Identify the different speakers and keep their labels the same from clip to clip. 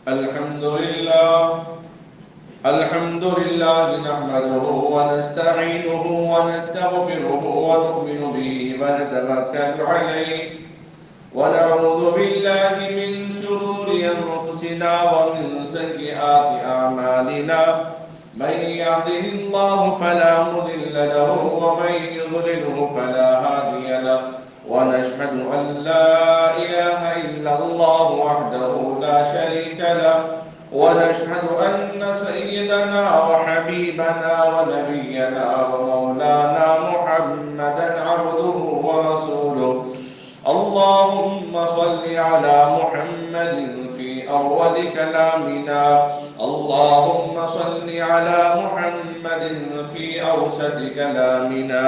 Speaker 1: الحمد لله نحمده ونستعينه ونستغفره ونؤمن به ونتوكل عليه ونعوذ بالله من شرور أنفسنا ومن سيئات أعمالنا من يهده الله فلا مضل له ومن يضلله فلا هادي له ونشهد أن لا إله إلا الله وحده لا شريك له ونشهد أن سيدنا وحبيبنا ونبينا ومولانا محمدا عبده ورسوله اللهم صل على محمد في أول كلامنا اللهم صل على محمد في أوسط كلامنا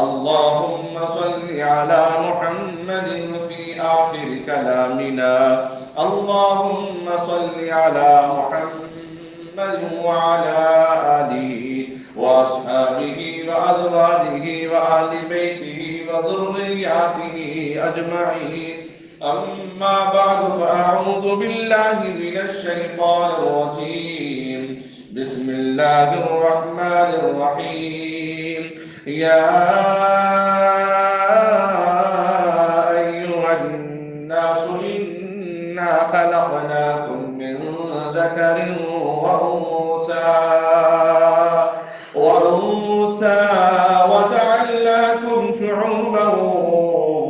Speaker 1: اللهم صل على محمد في آخر كلامنا اللهم صل على محمد وعلى آله وأصحابه وأزواجه وأهل بيته وذرياته أجمعين أما بعد فأعوذ بالله من الشيطان الرجيم بسم الله الرحمن الرحيم يا أيها الناس إنا خلقناكم من ذكر وأنثى وجعلناكم شعوبا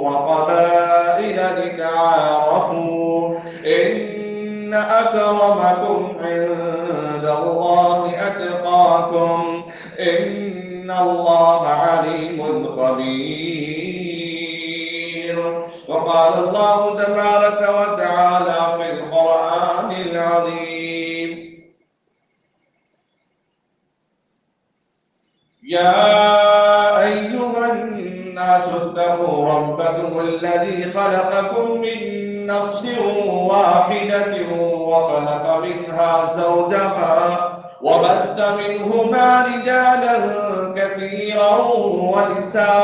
Speaker 1: وقبائل لتعارفوا إن أكرمكم عند الله أتقاكم إن الله عليم خبير وقال الله تبارك وتعالى في القرآن العظيم يا أيها الناس اتقوا ربكم الذي خلقكم من نفس واحدة وخلق منها زوجها وبث منهما رجالا كثيرا ونساء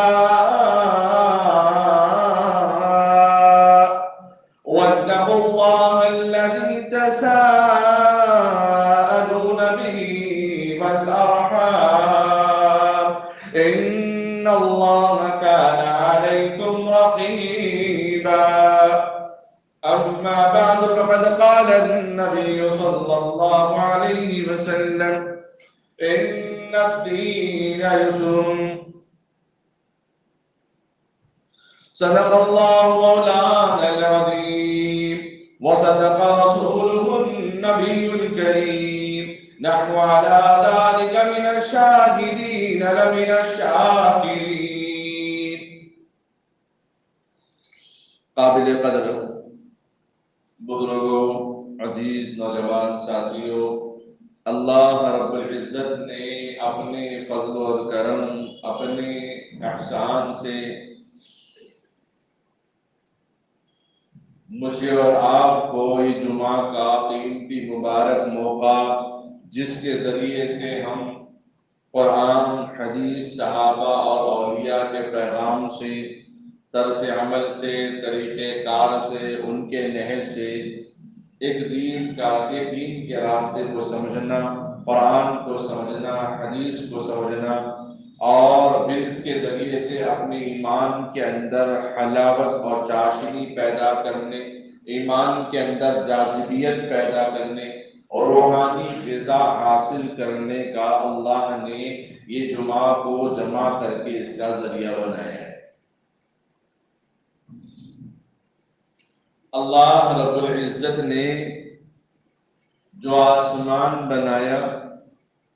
Speaker 1: واتقوا الله الذي تساءلون به والأرحام إن الله كان عليكم رقيبا أما بعد فقد قال النبي صلى الله عليه وسلم إن الدين يسر صدق الله مولانا العظيم وصدق رسوله النبي الكريم نحن على ذلك من الشاهدين لمن الشاكرين قابل قدر بزرگوں، عزیز نوجوان ساتھیوں، اللہ رب العزت نے اپنے فضل و کرم، اپنے احسان سے مجھے اور آپ کو یہ جمعہ کا قیمتی مبارک موقع، جس کے ذریعے سے ہم قرآن، حدیث، صحابہ اور اولیاء کے پیغام سے، طرز عمل سے، طریقہ کار سے، ان کے نہج سے ایک دین کے راستے کو سمجھنا، قرآن کو سمجھنا، حدیث کو سمجھنا، اور پھر اس کے ذریعے سے اپنے ایمان کے اندر حلاوت اور چاشنی پیدا کرنے، ایمان کے اندر جاذبیت پیدا کرنے اور روحانی غذا حاصل کرنے کا اللہ نے یہ جمعہ کو جمع کر کے اس کا ذریعہ بنایا ہے۔ اللہ رب العزت نے جو آسمان بنایا،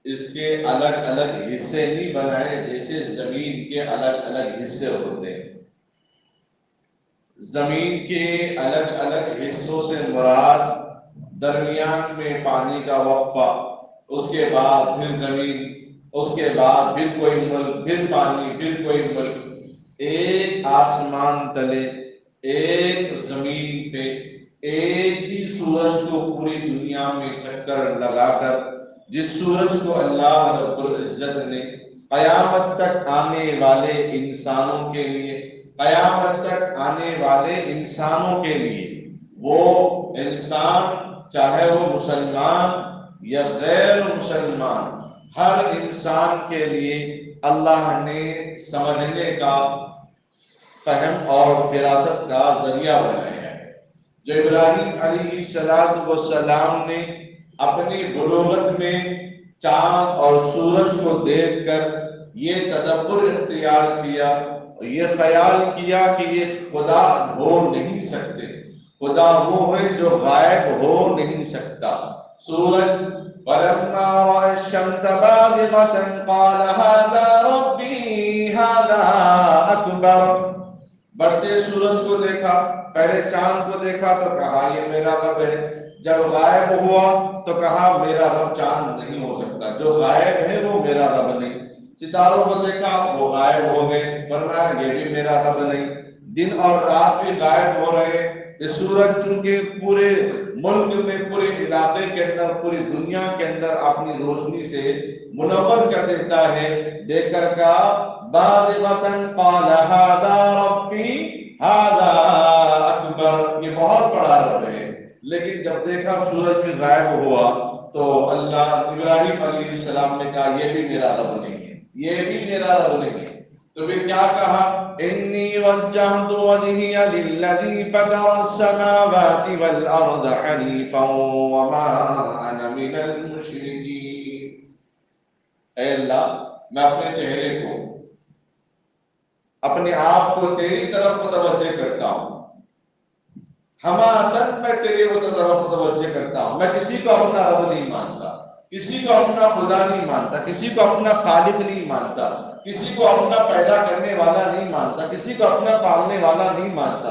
Speaker 1: اس کے الگ الگ حصے نہیں بنائے جیسے زمین کے الگ الگ حصے ہوتے ہیں۔ زمین کے الگ الگ حصوں سے مراد درمیان میں پانی کا وقفہ، اس کے بعد پھر زمین، اس کے بعد پھر کوئی ملک، پھر پانی، پھر کوئی ملک، ایک آسمان تلے، ایک زمین پہ، ایک ہی سورج کو پوری دنیا میں چکر لگا کر، جس سورج کو اللہ رب العزت نے قیامت تک آنے والے انسانوں کے لیے، قیامت تک آنے والے انسانوں کے لیے، وہ انسان چاہے وہ مسلمان یا غیر مسلمان، ہر انسان کے لیے اللہ نے سمجھنے کا، فہم اور فراست کا ذریعہ بنایا ہے۔ جو ابراہیم علیہ السلام نے اپنی بلوغت میں چاند اور سورج کو دیکھ کر یہ تدبر اختیار کیا، یہ خیال کیا کہ یہ خدا ہو نہیں سکتے، خدا وہ ہے جو غائب ہو نہیں سکتا۔ سورج فَلَمَّا رَأَى الشَّمْسَ بَازِغَةً قَالَ هَذَا رَبِّي هَذَا أَكْبَرُ، بڑھتے سورج کو دیکھا، پہلے چاند کو دیکھا تو کہا یہ میرا رب ہے، جب غائب ہوا تو کہا میرا رب چاند نہیں ہو سکتا، جو غائب ہے وہ میرا رب نہیں۔ ستاروں کو دیکھا وہ غائب ہو گئے، فرمایا یہ بھی میرا رب نہیں۔ دن اور رات بھی غائب ہو رہے، یہ سورج چونکہ پورے ملک میں، پورے علاقے کے اندر، پوری دنیا کے اندر اپنی روشنی سے منور کر دیتا ہے، دیکھ کر کہا بازغۃ قال ھذا ربی ھذا اکبر، یہ بہت بڑا رب ہے۔ لیکن جب دیکھا سورج بھی غائب ہوا تو اللہ ابراہیم علیہ السلام نے کہا یہ بھی میرا رب نہیں ہے، یہ بھی میرا رب نہیں ہے۔ تو پھر کیا کہا؟ انی وجہت وجہی للذی فطر السماوات والارض حنیفا وما انا من المشرکین، اے اللہ میں اپنے چہرے کو، اپنے آپ کو تیری طرف متوجہ کرتا ہوں، ہمارا میں تیرے طرف متوجہ کرتا ہوں، میں کسی کو اپنا رب نہیں مانتا، کسی کو اپنا خدا نہیں مانتا، کسی کو اپنا خالق نہیں مانتا، کسی کو اپنا پیدا کرنے والا نہیں مانتا، کسی کو اپنا پالنے والا نہیں مانتا۔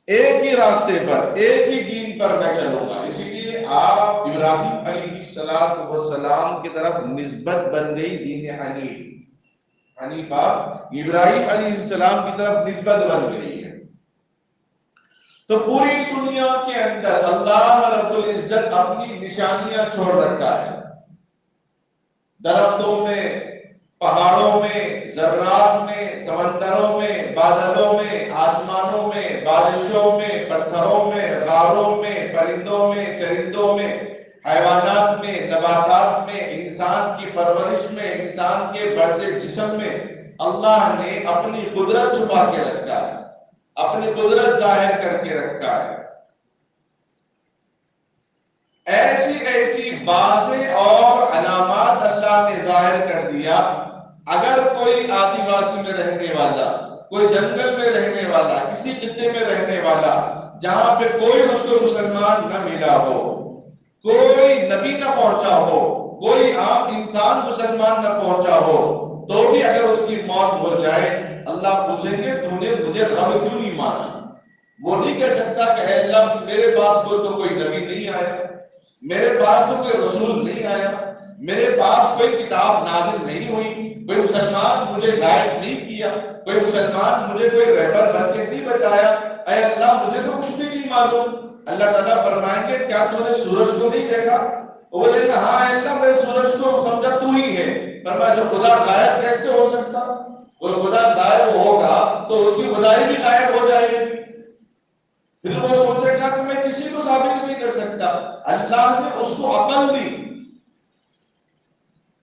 Speaker 1: ایک ہی راستے پر، ایک ہی دین پر میں چلوں گا۔ اسی لیے آپ ابراہیم علیہ السلام کی طرف نسبت بن گئی دین حنیف، حنیفہ ابراہیم علیہ السلام کی طرف نسبت بن گئی ہے۔ تو پوری دنیا کے اندر اللہ رب العزت اپنی نشانیاں چھوڑ رکھا ہے، درختوں میں، پہاڑوں میں، ذرات میں، سمندروں میں، بادلوں میں، آسمانوں میں، بارشوں میں، پتھروں میں، غاروں میں، پرندوں میں، چرندوں میں، حیوانات میں، نباتات میں، انسان کی پرورش میں، انسان کے بڑھتے جسم میں اللہ نے اپنی قدرت چھپا کے رکھا ہے، اپنی قدرت ظاہر کر کے رکھا ہے۔ ایسی ایسی واضح اور علامات اللہ نے ظاہر کر دیا، اگر کوئی آدیواسی میں رہنے والا، کوئی جنگل میں رہنے والا، کسی خطے میں رہنے والا، جہاں پہ کوئی اس کو مسلمان نہ ملا ہو، کوئی نبی نہ پہنچا ہو، کوئی عام انسان مسلمان نہ پہنچا ہو، تو بھی اگر اس کی موت ہو جائے اللہ پوچھیں گے تو نے مجھے رب کیوں نہیں مانا؟ وہ نہیں کہہ سکتا کہ اے اللہ میرے پاس تو کوئی نبی نہیں آیا، میرے پاس تو کوئی رسول نہیں آیا، میرے پاس کوئی کتاب نازل نہیں ہوئی، کوئی مسلمان مجھے گائیڈ نہیں کیا، کوئی مسلمان مجھے کوئی رہبر بن کے نہیں بتایا، اے اللہ مجھے تو کچھ بھی نہیں معلوم۔ اللہ تعالیٰ فرمائیں گے کیا تو نے سورج کو نہیں دیکھا؟ وہ بولے گا ہاں اے اللہ میں سورج کو سمجھا تو ہی ہے۔ فرمایا جو خدا غائب کیسے ہو سکتا؟ کوئی خدا غائب ہوگا تو اس کی خدائی بھی غائب ہو جائے گی، پھر وہ سوچے گا کہ میں کسی کو ثابت نہیں کر سکتا۔ اللہ نے اس کو عقل دی،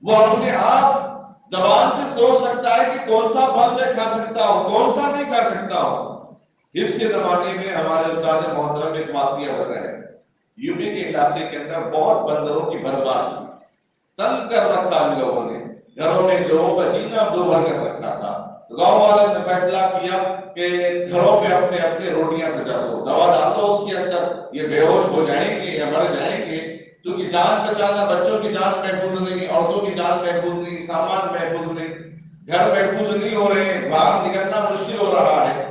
Speaker 1: وہ اپنے آپ زبان سے سوچ سکتا ہے کہ کون سا پھل میں کھا سکتا ہوں، کون سا نہیں کھا سکتا ہوں۔ اس کے زمانے میں ہمارے استاد محترم ایک واقعہ بتایا، یو پی کے علاقے کے اندر بہت بندروں کی برباد تھی، تنگ کر رکھا ان لوگوں نے، گھروں میں لوگوں کا جینا دو بھر کر رکھا تھا۔ گاؤں والوں نے فیصلہ کیا کہ گھروں پہ اپنے اپنے روٹیاں سجا دو، دوا ڈال دو اس کے اندر، یہ بے ہوش ہو جائیں گے یا مر جائیں گے، کیونکہ جان بچانا، بچوں کی جان محفوظ نہیں، عورتوں کی جان محفوظ نہیں، سامان محفوظ نہیں، گھر محفوظ نہیں ہو رہے ہیں، باہر نکلنا مشکل ہو رہا ہے۔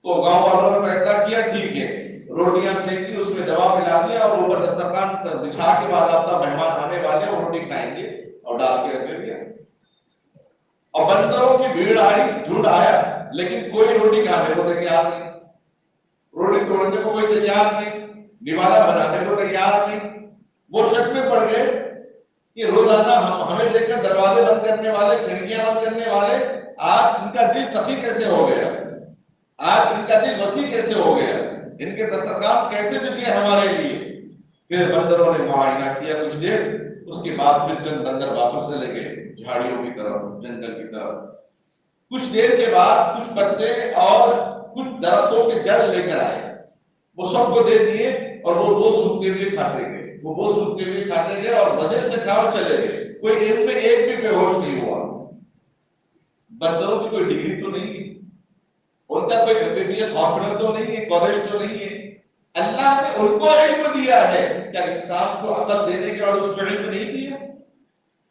Speaker 1: تو گاؤں والوں نے فیصلہ کیا ٹھیک ہے، روٹیاں سینکی، اس میں دوا ملا دیا اور اوپر دسترخوان بچھا کے بعد اپنا مہمان آنے والے وہ روٹی کھائیں گے اور ڈال کے رکھ دیا۔ اور بندروں کی بھیڑ آئی، جھنڈ آیا، لیکن کوئی روٹی کھانے کو تیار نہیں، روٹی توڑنے کو کوئی تیار نہیں، نوالا بنانے کو تیار نہیں۔ وہ شک میں پڑ گئے کہ روزانہ ہمیں دیکھ کر دروازے بند کرنے والے، کھڑکیاں بند کرنے والے، آج ان کا دل سخی کیسے ہو گیا، آج ان کا دل وسیع کیسے ہو گیا۔ ان کے دسترخوان کیسے بچھے ہمارے لیے؟ پھر بندروں نے معائنہ کیا کچھ دیر، اس کے بعد پھر چند بندر واپس چلے گئے جھاڑیوں کی طرف، جنگل کی طرف۔ کچھ دیر کے بعد کچھ پتے اور کچھ درختوں کے جڑ لے کر آئے، وہ سب کو دے دیے، اور وہ سوکھتے ہوئے کھاتے گئے، وہ سوکھتے ہوئے کھاتے گئے، اور مزے سے کھاؤ چلے گئے۔ کوئی ان میں ایک بھی بے ہوش نہیں ہوا۔ بندروں کی کوئی ڈگری تو نہیں ہے، ان کا کوئی MBBS ہاسپٹل تو نہیں ہے، کالج تو نہیں ہے۔ اللہ نے ان کو علم دیا ہے، کیا انسان کو عقل دینے کے بعد اس کو علم نہیں دیا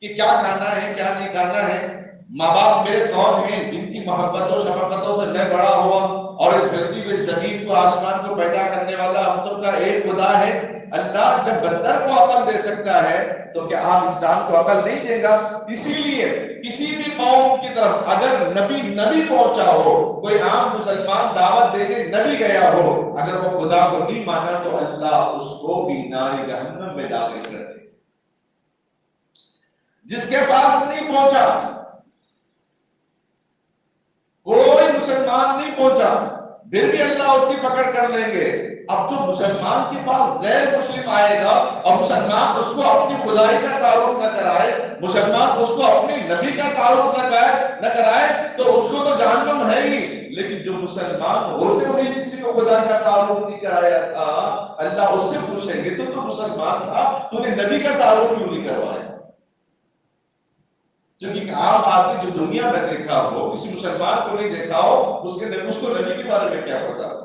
Speaker 1: کہ کیا کھانا ہے کیا نہیں کھانا ہے؟ ماں باپ میرے کون ہیں جن کی محبتوں شفقتوں سے میں بڑا ہوا، اور اس دھرتی پہ زمین کو آسمان کو پیدا کرنے والا ہم سب کا ایک خدا ہے۔ اللہ جب بندر کو عقل دے سکتا ہے تو کیا آپ انسان کو عقل نہیں دے گا؟ اسی لیے کسی بھی قوم کی طرف اگر نبی پہنچا ہو، کوئی عام مسلمان دعوت دینے نبی گیا ہو، اگر وہ خدا کو نہیں مانا تو اللہ اس کو فی نار جہنم میں داخل کر دے۔ جس کے پاس نہیں پہنچا، کوئی مسلمان نہیں پہنچا، پھر بھی اللہ اس کی پکڑ کر لیں گے۔ اب جو مسلمان کے پاس غیر مسلم آئے گا اور مسلمان اس کو اپنی خدائی کا تعارف نہ کرائے، مسلمان اس کو اپنے نبی کا تعارف نہ کرائے تو اس کو تو جہنم ہے ہی۔ لیکن جو مسلمان ہوتے ہوئے کسی کو خدا کا تعارف نہیں کرایا تھا، اللہ اس سے پوچھیں گے تو مسلمان تھا، تو نے نبی کا تعارف کیوں نہیں کروایا؟ کیونکہ عام آدمی جو دنیا میں دیکھا ہو، کسی مسلمان کو نہیں دیکھا ہو، اس کو نبی کے بارے میں کیا پتا؟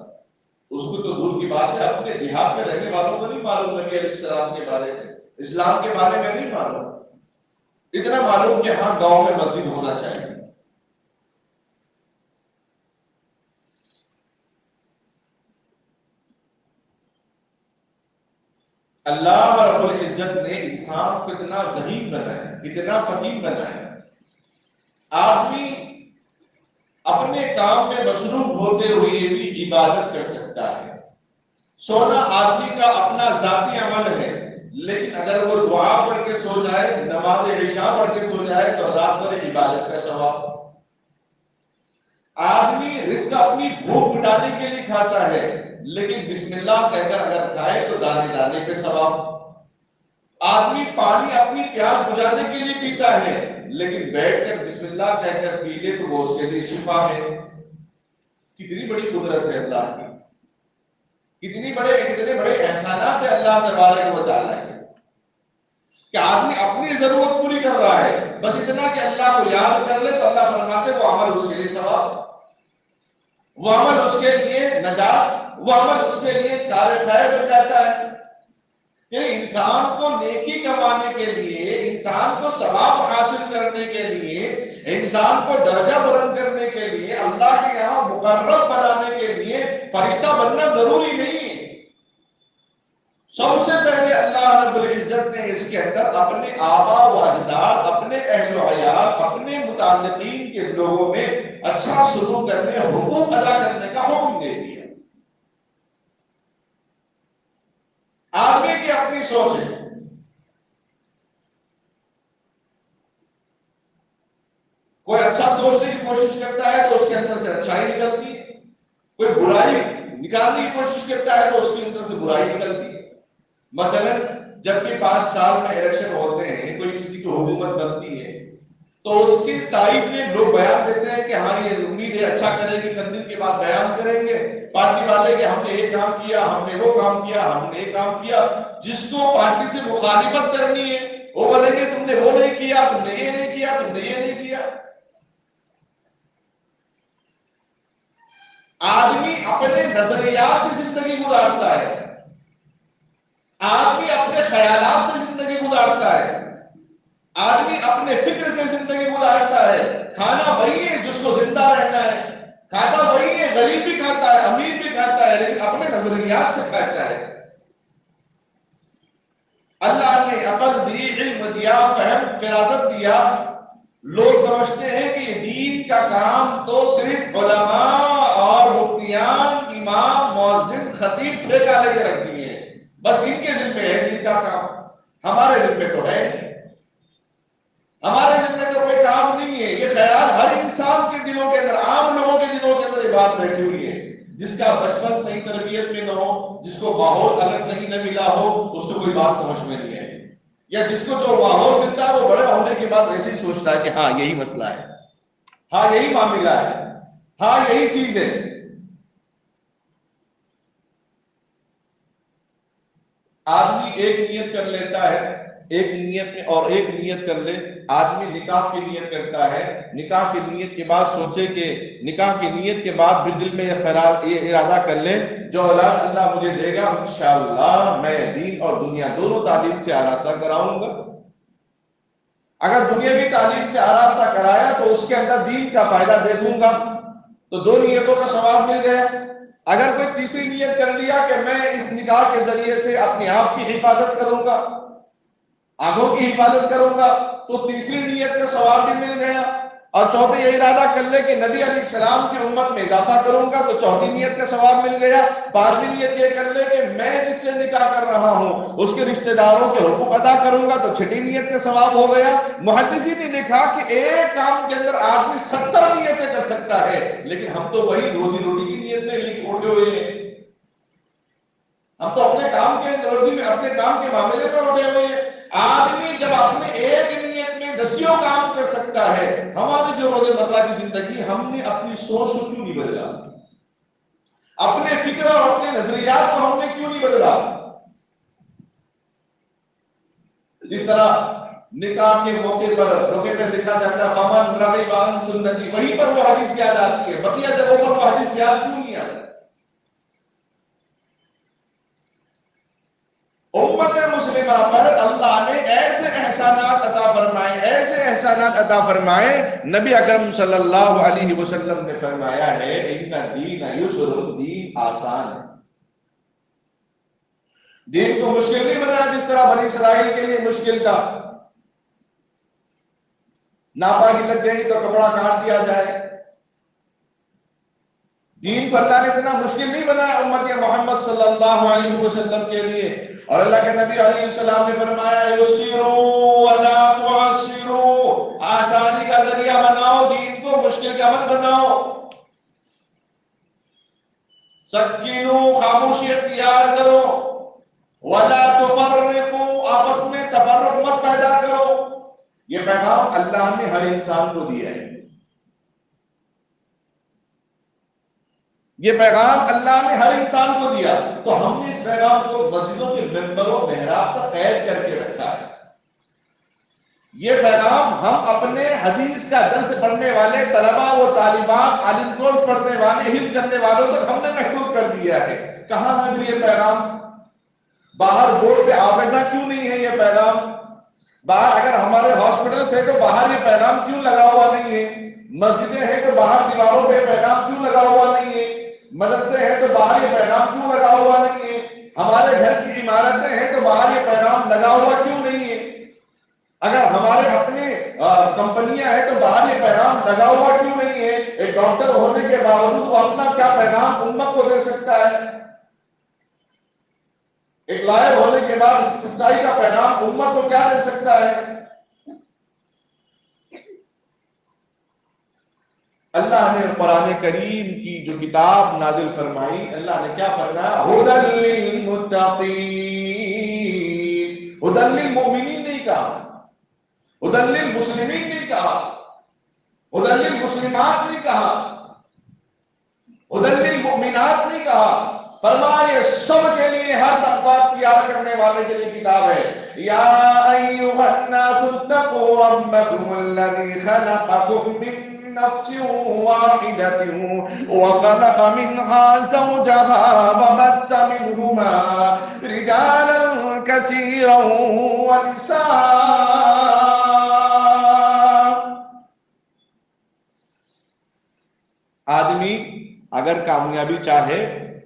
Speaker 1: اس کو تو دور کی بات ہے، اپنے دیہات میں رہنے والوں کو نہیں معلوم نبی علیہ السلام کے بارے میں، اسلام کے بارے میں نہیں معلوم۔ اتنا معلوم کہ ہاں گاؤں میں مسجد ہونا چاہیے۔ اللہ رب العزت نے انسان کو اتنا ذہین بنایا، اتنا فتین بنایا، آدمی اپنے کام میں مصروف ہوتے ہوئے بھی عبادت کر سکتا ہے۔ سونا آدمی کا اپنا ذاتی عمل ہے، لیکن اگر وہ دعا پڑھ کے سو جائے، نماز عشاء پڑھ کے سو جائے تو رات بھر عبادت کا ثواب۔ آدمی رزق اپنی بھوک مٹانے کے لیے کھاتا ہے، لیکن بسم اللہ کہہ کر اگر کھائے تو دانے دانے پہ ثواب۔ آدمی پانی اپنی پیاس بجھانے کے لیے پیتا ہے، لیکن بیٹھ کر بسم اللہ کہہ کر پی لے تو وہ اس کے لیے شفا ہے۔ کتنی بڑی قدرت ہے اللہ کی، کتنے بڑے احسانات ہے اللہ تبارک و تعالیٰ کے، کہ آدمی اپنی ضرورت پوری کر رہا ہے، بس اتنا کہ اللہ کو یاد کر لے تو اللہ فرماتے وہ عمل اس کے لیے ثواب، وہ عمل اس کے لیے نجات، وہ عمل اس کے لیے کار خیر بن جاتا ہے۔ کہ انسان کو نیکی کمانے کے لیے، انسان کو ثواب حاصل کرنے کے لیے، انسان کو درجہ بلند کرنے کے لیے، اللہ کے یہاں مقرب بنانے کے لیے فرشتہ بننا ضروری نہیں ہے۔ سب سے پہلے اللہ رب العزت نے اس کے اندر اپنے آبا و اجداد، اپنے اہل و عیال، اپنے متعلقین کے لوگوں میں اچھا سلوک کرنے، حقوق ادا کرنے کا حکم دے دیا۔ آدمی کی اپنی سوچ ہے، کوئی اچھا سوچنے کی کوشش کرتا ہے تو اس کے اندر سے اچھائی نکلتی ہے، کوئی برائی نکالنے کی کوشش کرتا ہے تو اس کے اندر سے برائی نکلتی ہے۔ مثلا جب بھی 5 سال میں الیکشن ہوتے ہیں، کوئی کسی کی حکومت بنتی ہے تو اس کی تائید میں لوگ بیان دیتے ہیں کہ ہاں یہ امید ہے اچھا کرے گی، چند دن کے بعد بیان کریں گے پارٹی والے کہ ہم نے یہ کام کیا، ہم نے وہ کام کیا، ہم نے یہ کام کیا۔ جس کو پارٹی سے مخالفت کرنی ہے وہ بولیں گے تم نے وہ نہیں کیا، تم نے یہ نہیں کیا، تم نے یہ نہیں کیا۔ آدمی اپنے نظریات سے زندگی گزارتا ہے، آدمی اپنے خیالات سے زندگی گزارتا ہے، آدمی اپنے فکر سے زندگی گزارتا ہے۔ کھانا وہی ہے جس کو زندہ رہنا ہے، کھاتا وہی ہے، غریب بھی کھاتا ہے، امیر بھی کھاتا ہے، لیکن اپنے نظریات سے کھاتا ہے۔ اللہ نے عقل دی، علم دیا، فہم فراست دیا۔ لوگ سمجھتے ہیں کہ یہ دین کا کام تو صرف علماء اور مفتیان، امام، مؤذن، خطیب ٹھیکہ لے کے رکھتی ہیں، بس ان کے دل میں ہے دین کا کام، ہمارے دل میں تو ہے نہیں، ہمارے دل میں تو کوئی کام نہیں ہے۔ یہ خیال ہر انسان کے دلوں کے اندر، عام لوگوں کے دلوں کے اندر یہ بات بیٹھی ہوئی ہے۔ جس کا بچپن صحیح تربیت میں نہ ہو، جس کو ماحول اگر صحیح نہ ملا ہو، اس کو کوئی بات سمجھ میں نہیں آئی، یا جس کو جو ماحول ملتا ہے وہ بڑے ہونے کے بعد ایسے ہی سوچتا ہے کہ ہاں یہی مسئلہ ہے، ہاں یہی معاملہ ہے، ہاں یہی چیز ہے۔ آدمی ایک نیت کر لیتا ہے، ایک نیت میں اور ایک نیت کر لے، آدمی نکاح کی نیت کرتا ہے، نکاح کی نیت کے بعد سوچے کہ نکاح کی نیت کے بعد بھی دل میں یہ ارادہ کر لے جو اولاد اللہ مجھے دے گا انشاءاللہ میں دین اور دنیا دونوں تعلیم سے آراستہ کراؤں گا۔ اگر دنیاوی تعلیم سے آراستہ کرایا تو اس کے اندر دین کا فائدہ دیکھوں گا، تو دو نیتوں کا ثواب مل گیا۔ اگر کوئی تیسری نیت کر لیا کہ میں اس نکاح کے ذریعے سے اپنی آپ کی حفاظت کروں گا، آنکھوں کی حفاظت کروں گا، تو تیسری نیت کا ثواب بھی مل گیا۔ اور چوتھے یہ ارادہ کر لے کہ نبی علیہ السلام کی امت میں اضافہ کروں گا، تو چوتھی نیت کا ثواب مل گیا۔ پانچویں نیت یہ کر لے کہ میں جس سے نکاح کر رہا ہوں اس کے رشتہ داروں کے حقوق ادا کروں گا، تو چھٹی نیت کا ثواب ہو گیا۔ محدثین نے لکھا کہ ایک کام کے اندر آدمی 70 نیتیں کر سکتا ہے، لیکن ہم تو وہی روزی روٹی کی نیت میں اٹھے ہوئے ہیں، ہم تو اپنے کام کے روزی میں اپنے کام کے معاملے میں اٹھے ہوئے ہیں۔ آدمی جب اپنے ایک نیت میں دسیوں کام کر سکتا ہے، ہماری جو روزمرہ کی زندگی، ہم نے اپنی سوچ کو کیوں نہیں بدلا؟ اپنے فکر اور اپنے نظریات کو ہم نے کیوں نہیں بدلا؟ جس طرح نکاح کے موقع پر روزے میں لکھا جاتا ہے فمن رغب عن سنتی، وہیں پر وہ حدیث یاد آتی ہے، بقیہ جگہوں پر وہ حدیث یاد کیوں نہیں آتی؟ امت مسلمہ پر اللہ نے ایسے احسانات عطا فرمائے، ایسے احسانات عطا فرمائے۔ نبی اکرم صلی اللہ علیہ وسلم نے فرمایا ہے ان الدین یسر، دین آسان ہے، دین کو مشکل نہیں بنایا جس طرح بنی اسرائیل کے لیے مشکل تھا، ناپاکی لگ گئی تو کپڑا کاٹ دیا جائے۔ دین کو اللہ نے اتنا مشکل نہیں بنایا امت محمد صلی اللہ علیہ وسلم کے لیے۔ اور اللہ کے نبی علیہ السلام نے فرمایا یسروا ولا تعسروا، آسانی کا ذریعہ بناؤ، دین کو مشکل کا مت بناؤ۔ سکینوا، خاموشی اختیار کرو، ولا تفرقوا، آپس میں تفرق مت پیدا کرو۔ یہ پیغام اللہ نے ہر انسان کو دیا ہے، یہ پیغام اللہ نے ہر انسان کو دیا، تو ہم نے اس پیغام کو مسجدوں کے ممبروں محراب تک قید کر کے رکھا ہے۔ یہ پیغام ہم اپنے حدیث کا درس پڑھنے والے طلباء و طالبات، عالم کورس پڑھنے والے، حفظ کرنے والوں تک ہم نے محدود کر دیا ہے۔ کہاں ہے پھر یہ پیغام؟ باہر بورڈ پہ آویزہ کیوں نہیں ہے یہ پیغام؟ باہر اگر ہمارے ہاسپٹلس ہے تو باہر یہ پیغام کیوں لگا ہوا نہیں ہے؟ مسجدیں ہیں تو باہر دیواروں پہ پیغام کیوں لگا ہوا نہیں ہے؟ مدرسے ہیں تو باہر یہ پیغام کیوں لگا ہوا نہیں ہے؟ ہمارے گھر کی عمارتیں ہیں تو باہر یہ پیغام لگا ہوا کیوں نہیں ہے؟ اگر ہمارے اپنے کمپنیاں ہیں تو باہر یہ پیغام لگا ہوا کیوں نہیں ہے؟ ایک ڈاکٹر ہونے کے باوجود وہ اپنا کیا پیغام امت کو دے سکتا ہے؟ ایک لائر ہونے کے بعد سچائی کا پیغام امت کو کیا دے سکتا ہے؟ اللہ نے قرآن کریم کی جو کتاب نازل فرمائی، اللہ نے کیا فرمایا؟ ھدی للمتقین، ھدی للمؤمنین نہیں کہا، ھدی للمسلمین نہیں کہا، ھدی للمسلمات نہیں کہا، ھدی للمؤمنات نہیں کہا، فرمایا یہ سب کے لیے، ہر تقویٰ اختیار کرنے والے کے لیے کتاب ہے۔ یا ایھا الناس اتقوا ربکم الذی خلقکم من نفس واحدة وخلق منها زوجها وبث منهما رجالا كثيرا ونساء۔ آدمی اگر کامیابی چاہے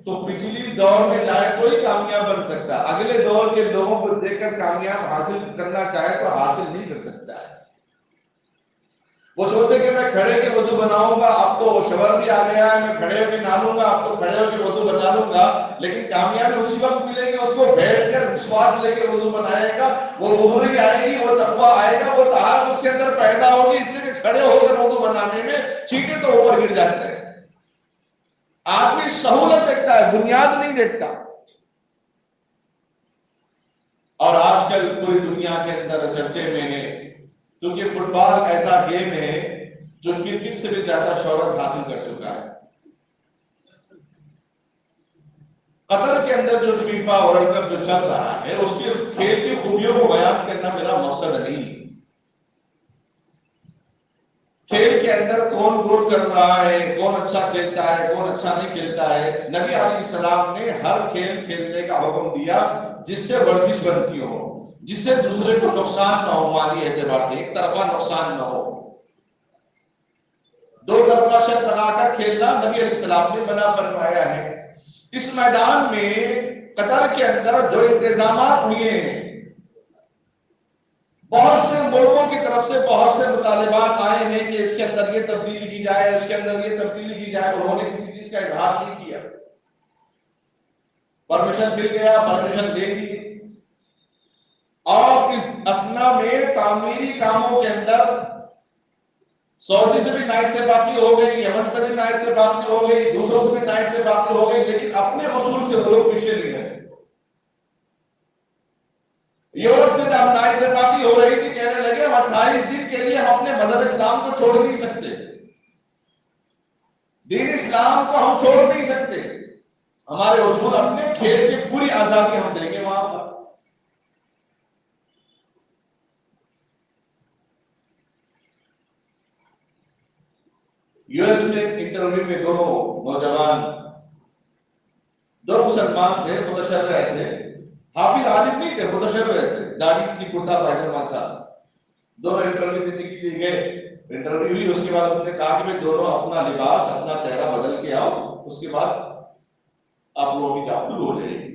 Speaker 1: تو پچھلی دور میں جائے تو ہی کامیاب بن سکتا ہے، اگلے دور کے لوگوں کو دیکھ کر کامیاب حاصل کرنا چاہے تو حاصل نہیں کر سکتا ہے۔ وہ سوچے کہ میں کھڑے کے وضو بناؤں گا، اب تو شاور بھی آ گیا ہے، میں کھڑے ہو کے نہالوں گا، اب تو کھڑے ہو کے وضو بنا لوں گا، لیکن کامیابی اسی وقت ملے گی اس کو بیٹھ کر مسواک لے کے وضو بنائے گا، وہ وضو آئے گی، وہ تقویٰ آئے گا، وہ طہارت اس کے اندر پیدا ہوگی، اس لیے کہ کھڑے ہو کر وضو بنانے میں چھینٹے تو اوپر گر جاتے ہیں۔ آدمی سہولت دیکھتا ہے، بنیاد نہیں دیکھتا۔ اور آج کل پوری دنیا کے اندر چرچے میں ہے، کیونکہ فٹ بال ایسا گیم ہے جو کرکٹ سے بھی زیادہ شہرت حاصل کر چکا ہے۔ قطر کے اندر جو فیفا ورلڈ کپ جو چل رہا ہے، اس کے کھیل کی خوبیوں کو بیان کرنا میرا مقصد نہیں ہے۔ کھیل کے اندر کون گول کر رہا ہے، کون اچھا کھیلتا ہے، کون اچھا نہیں کھیلتا ہے، نبی علیہ السلام نے ہر کھیل کھیلنے کا حکم دیا جس سے ورزش بنتی ہو، جس سے دوسرے کو نقصان نہ ہو، مالی اعتبار سے ایک طرفہ نقصان نہ ہو۔ دو طرفہ شرط لگا کر کھیلنا نبی علیہ السلام نے منع فرمایا ہے۔ اس میدان میں قطر کے اندر جو انتظامات ہوئے ہیں، بہت سے ملکوں کی طرف سے بہت سے مطالبات آئے ہیں کہ اس کے اندر یہ تبدیلی کی جائے، اس کے اندر یہ تبدیلی کی جائے، انہوں نے کسی چیز کا اظہار نہیں کیا۔ پرمیشن مل گیا، پرمیشن لے لی، اور اس اسنا میں تعمیری کاموں کے اندر سعودی سے بھی نااتفاقی ہو گئی، یمن سے بھی نااتفاقی ہو گئی، دوسروں سے بھی نااتفاقی ہو گئی، لیکن اپنے اصول سے وہ لوگ پیچھے نہیں رہے۔ یورپ سے جب نااتفاقی ہو رہی تھی، کہنے لگے ہم 28 دن کے لیے ہم اپنے مذہب اسلام کو چھوڑ نہیں سکتے، دین اسلام کو ہم چھوڑ نہیں سکتے، ہمارے اصول اپنے، کھیل کی پوری آزادی ہم دیں گے وہاں پر۔ یو ایس میں ایک انٹرویو میں دو نوجوان، دو مسلمان تھے، متشر رہے تھے، حافظ عالم نہیں تھے، متشر رہے تھے، داڑھی تھی، کرتا پاجامہ تھا، دونوں انٹرویو دینے کے لیے گئے۔ انٹرویو ہوئی، اس کے بعد انہوں نے کہا کہ دونوں اپنا لباس، اپنا چہرہ بدل کے آؤ، اس کے بعد آپ لوگوں کی جاب شروع ہو جائے گی۔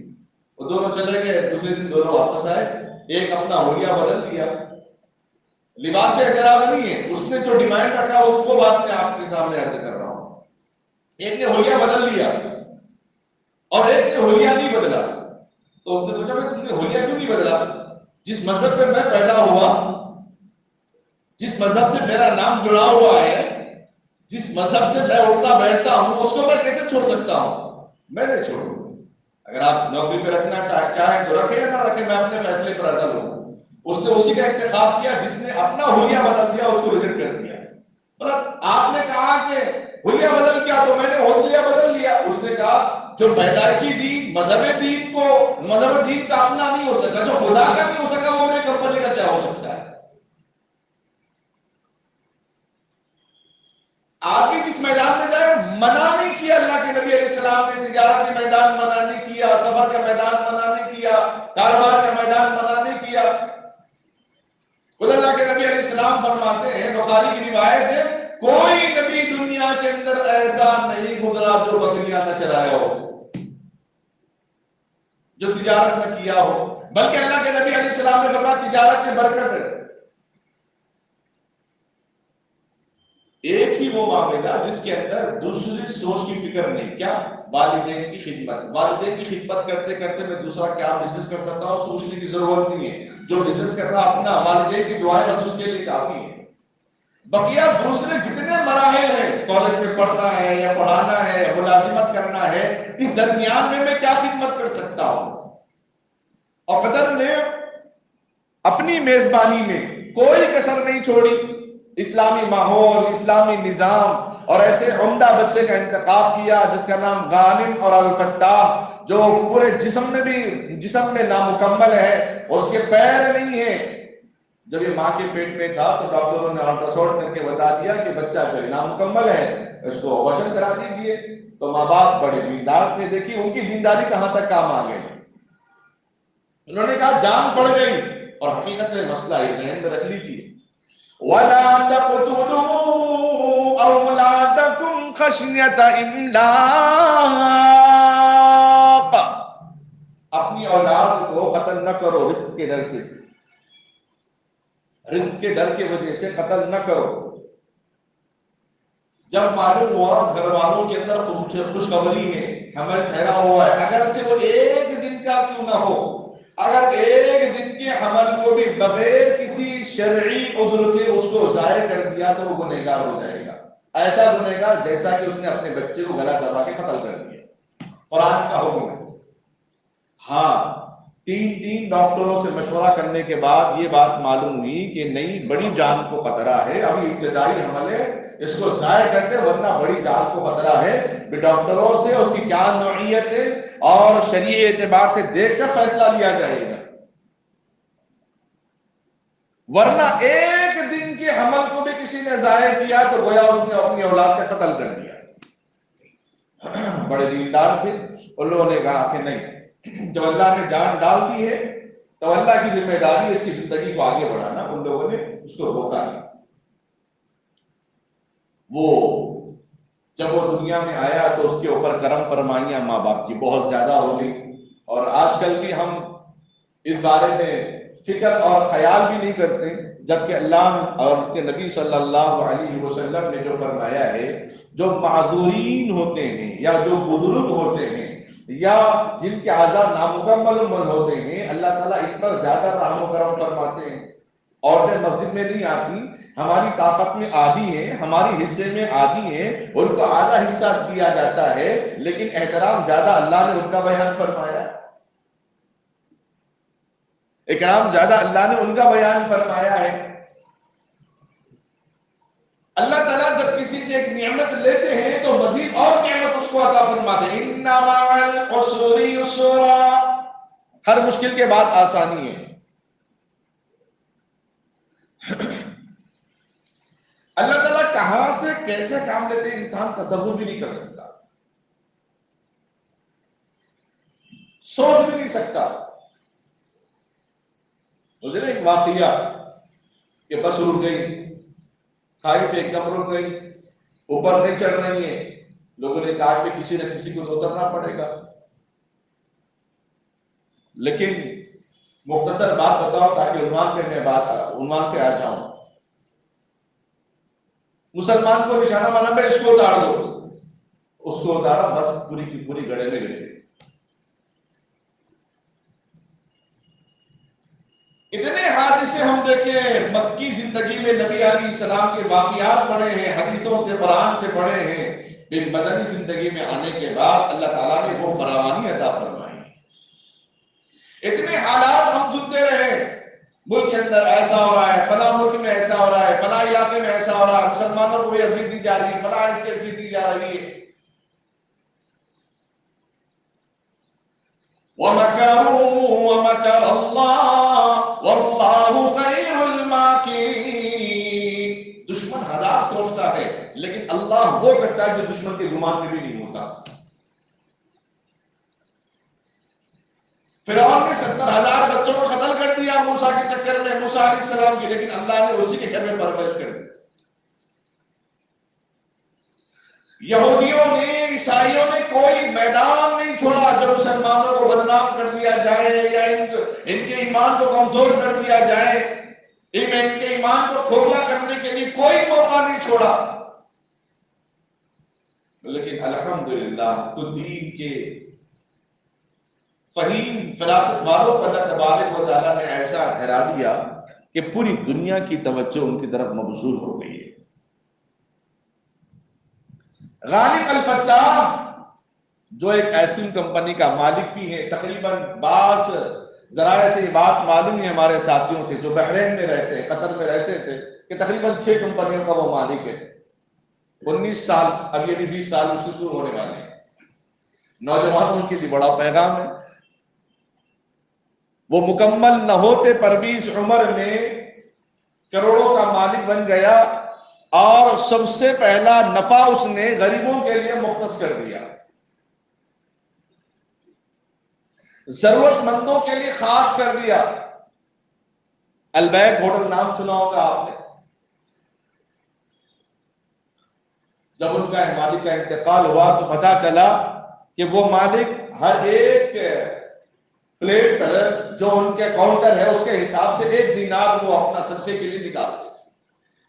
Speaker 1: وہ دونوں چلے گئے، دوسرے دن دونوں واپس آئے، ایک اپنا ہولیا بدل لیا، لباس پہ اعتراض نہیں ہے، اس نے جو ڈیمانڈ رکھا اس کو بات میں آپ کے سامنے عرض کر رہا ہوں۔ ایک نے ہولیا بدل لیا اور ایک نے ہولیا نہیں بدلا، تو اس نے پوچھا بھائی تم نے ہولیا کیوں نہیں بدلا؟ جس مذہب پہ میں پیدا ہوا، جس مذہب سے میرا نام جڑا ہوا ہے، جس مذہب سے میں اٹھتا بیٹھتا ہوں، اس کو میں کیسے چھوڑ سکتا ہوں؟ میں نہیں چھوڑوں۔ اگر آپ نوکری پہ رکھنا چاہیں تو رکھیں یا نہ رکھیں، میں اپنے فیصلے پر اٹل ہوں۔ اس نے اسی کا انتخاب کیا جس نے اپنا حلیہ بدل دیا، اس کو ریجیکٹ کر دیا۔ مطلب آپ نے کہا کہ حلیہ بدل کیا تو میں نے حلیہ بدل لیا، اس نے کہا جو پیدائشی دین، مذہب دین کو، مذہب دین کا اپنا نہیں ہو سکا، جو خدا کا نہیں ہو سکا، وہ میرے کمپنی کا کیا ہو سکتا ہے؟ آپ بھی جس میدان میں جائے، منع نہیں کیا اللہ کے نبی علیہ السلام نے، تجارت کے میدان منع نہیں کیا، سفر کا میدان منع نہیں کیا، کاروبار کا میدان منع نہیں کیا۔ خود اللہ کے نبی علیہ السلام فرماتے ہیں، بخاری کی روایت ہے، کوئی نبی دنیا کے اندر ایسا نہیں گزرا جو بکریاں نہ چلایا ہو، جو تجارت نہ کیا ہو، بلکہ اللہ کے نبی علیہ السلام نے فرمایا تجارت کی برکت ہے۔ ایک ہی وہ معاملہ جس کے اندر دوسری سوچ کی فکر نہیں، کیا؟ والدین کی خدمت۔ والدین کی خدمت کرتے کرتے میں دوسرا کیا بزنس کر سکتا ہوں، سوچنے کی ضرورت نہیں ہے۔ جو بزنس کر رہا اپنا، والدین کی دعائیں بس اس کے لیے کافی ہے۔ بقیہ دوسرے جتنے مراحل ہیں، کالج میں پڑھنا ہے یا پڑھانا ہے، ملازمت کرنا ہے، اس درمیان میں کیا خدمت کر سکتا ہوں؟ اور قطر نے اپنی میزبانی میں کوئی کسر نہیں چھوڑی، اسلامی ماحول، اسلامی نظام اور ایسے عمدہ بچے کا انتخاب کیا جس کا نام غانم اور الفتاح، جو پورے جسم میں نامکمل ہے، اس کے پیر نہیں ہیں۔ جب یہ ماں کے پیٹ میں تھا تو ڈاکٹروں نے الٹرا ساؤنڈ کر کے بتا دیا کہ بچہ جو نامکمل ہے، اس کو آپریشن کرا دیجیے۔ تو ماں باپ بڑے دیندار تھے، دیکھیے ان کی دینداری کہاں تک کام آ گئی۔ انہوں نے کہا جان پڑ گئی، اور حقیقت میں مسئلہ ہے، ذہن میں رکھ لیجیے، وَلَا تَقْتُلُوا أَوْلَادَكُمْ خَشْيَةَ إِمْلَاقٍ، اپنی اولاد کو قتل نہ کرو رزق کے ڈر سے، رزق کے ڈر کی وجہ سے قتل نہ کرو۔ جب معلوم ہوا گھر والوں کے اندر خوشخبری ہے، حمل ٹھہرا ہوا ہے، اگرچہ وہ ایک دن کا کیوں نہ ہو، اگر ایک دن کے حمل کو بھی بغیر کسی شرعی عذر کے اس کو ضائع کر دیا تو وہ گنہگار ہو جائے گا۔ ایسا گنہگار جیسا کہ اس نے اپنے بچے کو گلا دبا کے قتل کر دیا. قرآن کا حکم ہے. ہاں، تین ڈاکٹروں سے مشورہ کرنے کے بعد یہ بات معلوم ہوئی کہ نہیں، بڑی جان کو خطرہ ہے، ابھی ابتدائی حمل ہے، اس کو ضائع کر دے ورنہ بڑی جان کو خطرہ ہے. ڈاکٹروں سے اس کی کیا نوعیت ہے اور شرعی اعتبار سے دیکھ کر فیصلہ لیا جائے گا، ورنہ ایک دن کے حمل کو بھی کسی نے ضائع کیا تو گویا اس نے اپنی اولاد کا قتل کر دیا. بڑے دیندار تھے، ان لوگوں نے کہا کہ نہیں، جب اللہ نے جان ڈال دی ہے تو اللہ کی ذمہ داری اس کی زندگی کو آگے بڑھانا. ان لوگوں نے اس کو روکا نہیں. وہ جب وہ دنیا میں آیا تو اس کے اوپر کرم فرمائیاں ماں باپ کی بہت زیادہ ہو گئی، اور آج کل بھی ہم اس بارے میں فکر اور خیال بھی نہیں کرتے، جبکہ اللہ اور اس کے نبی صلی اللہ علیہ وسلم نے جو فرمایا ہے، جو معذورین ہوتے ہیں یا جو بزرگ ہوتے ہیں یا جن کے اعضاء نامکمل ہوتے ہیں، اللہ تعالیٰ ان پر زیادہ رحم و کرم فرماتے ہیں. عورتیں مسجد میں نہیں آتی، ہماری طاقت میں آدھی ہیں، ہماری حصے میں آدھی ہیں، ان کو آدھا حصہ دیا جاتا ہے، لیکن احترام زیادہ اللہ نے ان کا بیان فرمایا. اکرام زیادہ اللہ نے ان کا بیان فرمایا ہے. اللہ تعالیٰ جب کسی سے ایک نعمت لیتے ہیں تو مزید اور نعمت اس کو عطا فرماتے ہیں. ان مع العسر یسرا، ہر مشکل کے بعد آسانی ہے. اللہ تعالیٰ کہاں سے کیسے کام لیتے ہیں انسان تصور بھی نہیں کر سکتا، سوچ بھی نہیں سکتا. مجھے نا ایک واقعہ کہ بس رک گئی، کھائی پہ ایک دم رک گئی، اوپر نہیں چڑھ رہی ہے، لوگوں نے کہا کہ کسی نہ کسی کو تو اترنا پڑے گا. لیکن مختصر بات بتاؤ تاکہ عنوان پہ آ جاؤں. مسلمان کو نشانہ بنا میں اس کو اتار دو، اس کو اتارا، بس پوری کی پوری گڑھے میں گر گئی. اتنے حادثے ہم دیکھیں مکی زندگی میں، نبی علیہ السلام کے واقعات پڑھے ہیں، حدیثوں سے قرآن سے پڑھے ہیں، لیکن مدنی زندگی میں آنے کے بعد اللہ تعالیٰ نے وہ فراوانی عطا فرمائی. اتنے حالات ہم سنتے رہے، ملک کے اندر ایسا ہو رہا ہے، فلاں ملک میں ایسا ہو رہا ہے، فلاں علاقے میں ایسا ہو رہا ہے، مسلمانوں کو اذیت دی جا رہی ہے، فلاں ایسی دی جا رہی ہے. وَمَكَرُوا وَمَكَرَ اللَّهُ وَاللَّهُ خَيْرُ الْمَاكِرِينَ. دشمن ہزار سوچتا ہے لیکن اللہ وہ کرتا ہے جو دشمن کے گمان میں بھی نہیں ہوتا. فرعون نے 70,000 بچوں کو قتل کر دیا موسیٰ کے چکر میں، موسیٰ علیہ السلام کی، لیکن اللہ نے اسی کے گھر میں پرورش کر دی. یہودیوں نے، عیسائیوں نے کوئی میدان نہیں چھوڑا جو مسلمانوں کو بدنام کر دیا جائے یا ان کے ایمان کو کمزور کر دیا جائے، ان کے ایمان کو کھوکھلا کرنے کے لیے کوئی موقع نہیں چھوڑا. لیکن الحمدللہ تو دین کے فہیم فراست والوں کو اللہ تبارک و تعالیٰ نے ایسا ٹھہرا دیا کہ پوری دنیا کی توجہ ان کی طرف مبذول ہو گئی ہے. غالب الفتاح جو ایک آئس کریم کمپنی کا مالک بھی ہے، تقریباً بعض ذرائع سے یہ بات معلوم ہے ہمارے ساتھیوں سے جو بحرین میں رہتے ہیں، قطر میں رہتے تھے، کہ تقریباً 6 کمپنیوں کا وہ مالک ہے. 19 سال، اب یہ بھی 20 سال اس کے شروع ہونے والے ہیں. نوجوانوں کے لیے بڑا پیغام ہے. وہ مکمل نہ ہوتے پر بھی اس عمر میں کروڑوں کا مالک بن گیا، اور سب سے پہلا نفع اس نے غریبوں کے لیے مختص کر دیا، ضرورت مندوں کے لیے خاص کر دیا. البیک ہوٹل نام سنا ہوگا آپ نے. جب ان کا مالک کا انتقال ہوا تو پتا چلا کہ وہ مالک ہر ایک پلیٹ پر جو ان کے کاؤنٹر ہے اس کے حساب سے 1 دینار وہ اپنا صدقے کے لیے نکالتے.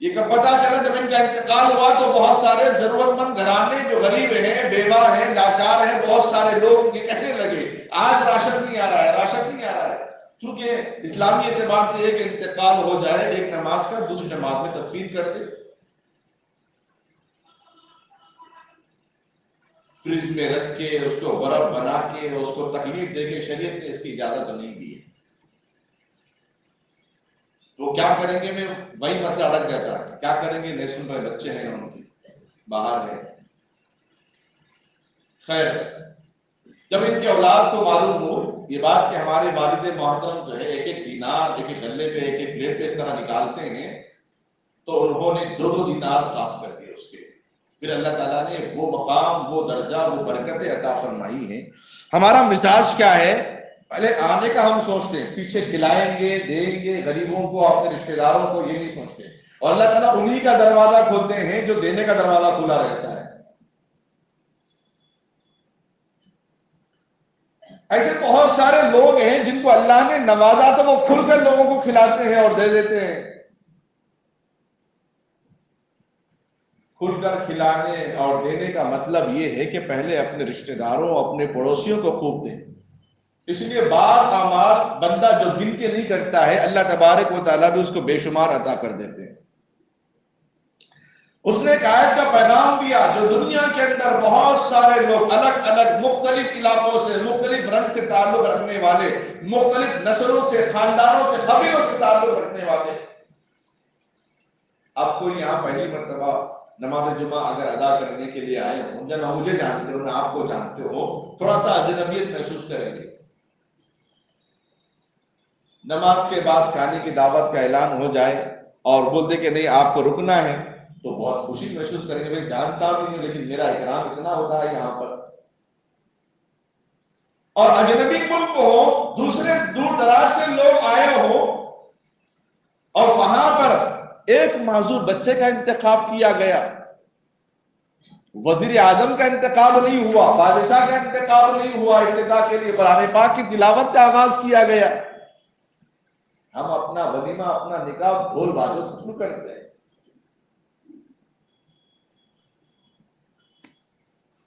Speaker 1: یہ کب پتا چلا؟ جب ان کا انتقال ہوا تو بہت سارے ضرورت مند گھرانے جو غریب ہیں، بیوہ ہیں، لاچار ہیں، بہت سارے لوگ یہ کہنے لگے آج راشن نہیں آ رہا ہے، راشن نہیں آ رہا ہے. چونکہ اسلامی اعتبار سے ایک انتقال ہو جائے، ایک نماز کا دوسری نماز میں تدفین کر دے. فریج میں رکھ کے اس کو برف بنا کے اس کو تکلیف دے کے شریعت نے اس کی اجازت نہیں دی ہے. تو کیا کریں گے؟ میں وہی مسئلہ اڑک جاتا ہے. کیا کریں گے؟ نہیں سن رہے، بچے ہیں ان کے باہر ہے. خیر، جب ان کے اولاد کو معلوم ہو یہ بات کہ ہمارے والد محترم جو ہے ایک ایک دینار ایک ایک غلے پہ ایک ایک پلیٹ پہ اس طرح نکالتے ہیں، تو انہوں نے 2 دینار خاص کر دیے اس کے. پھر اللہ تعالیٰ نے وہ مقام، وہ درجہ، وہ برکتیں عطا فرمائی ہیں. ہمارا مزاج کیا ہے؟ پہلے آنے کا ہم سوچتے ہیں، پیچھے کھلائیں گے، دیں گے غریبوں کو، اپنے رشتہ داروں کو، یہ نہیں سوچتے. اور اللہ تعالیٰ انہی کا دروازہ کھولتے ہیں جو دینے کا دروازہ کھلا رہتا ہے. ایسے بہت سارے لوگ ہیں جن کو اللہ نے نوازا تو وہ کھل کر لوگوں کو کھلاتے ہیں اور دے دیتے ہیں. کھل کر کھلانے اور دینے کا مطلب یہ ہے کہ پہلے اپنے رشتہ داروں، اپنے پڑوسیوں کو خوب دیں. اس لیے بعض اعمال بندہ جو گن کے نہیں کرتا ہے، اللہ تبارک و تعالیٰ بھی اس کو بے شمار عطا کر دیتے ہیں. اس نے ایک آیت کا پیغام دیا جو دنیا کے اندر بہت سارے لوگ الگ الگ مختلف علاقوں سے، مختلف رنگ سے تعلق رکھنے والے، مختلف نسلوں سے، خاندانوں سے، قبیلوں سے تعلق رکھنے والے. آپ کو یہاں پہلی مرتبہ نماز جمعہ اگر ادا کرنے کے لیے آئے ہوں، یا نہ مجھے جانتے ہو نہ آپ کو جانتے ہو، تھوڑا سا اجنبیت محسوس کریں گے. نماز کے بعد کھانے کی دعوت کا اعلان ہو جائے اور بول دے کہ نہیں آپ کو رکنا ہے، تو بہت خوشی محسوس کریں گے. میں جانتا بھی نہیں لیکن میرا احترام اتنا ہوتا ہے یہاں پر. اور اجنبی ملک ہو، دوسرے دور دراز سے لوگ آئے ہو، اور وہاں پر ایک معذور بچے کا انتخاب کیا گیا. وزیر اعظم کا انتخاب نہیں ہوا، بادشاہ کا انتخاب نہیں ہوا. ابتدا کے لیے قرآن پاک کی تلاوت کا آغاز کیا گیا. ہم اپنا ولیمہ، اپنا نکاح ڈھول بازوں سے شروع کرتے ہیں.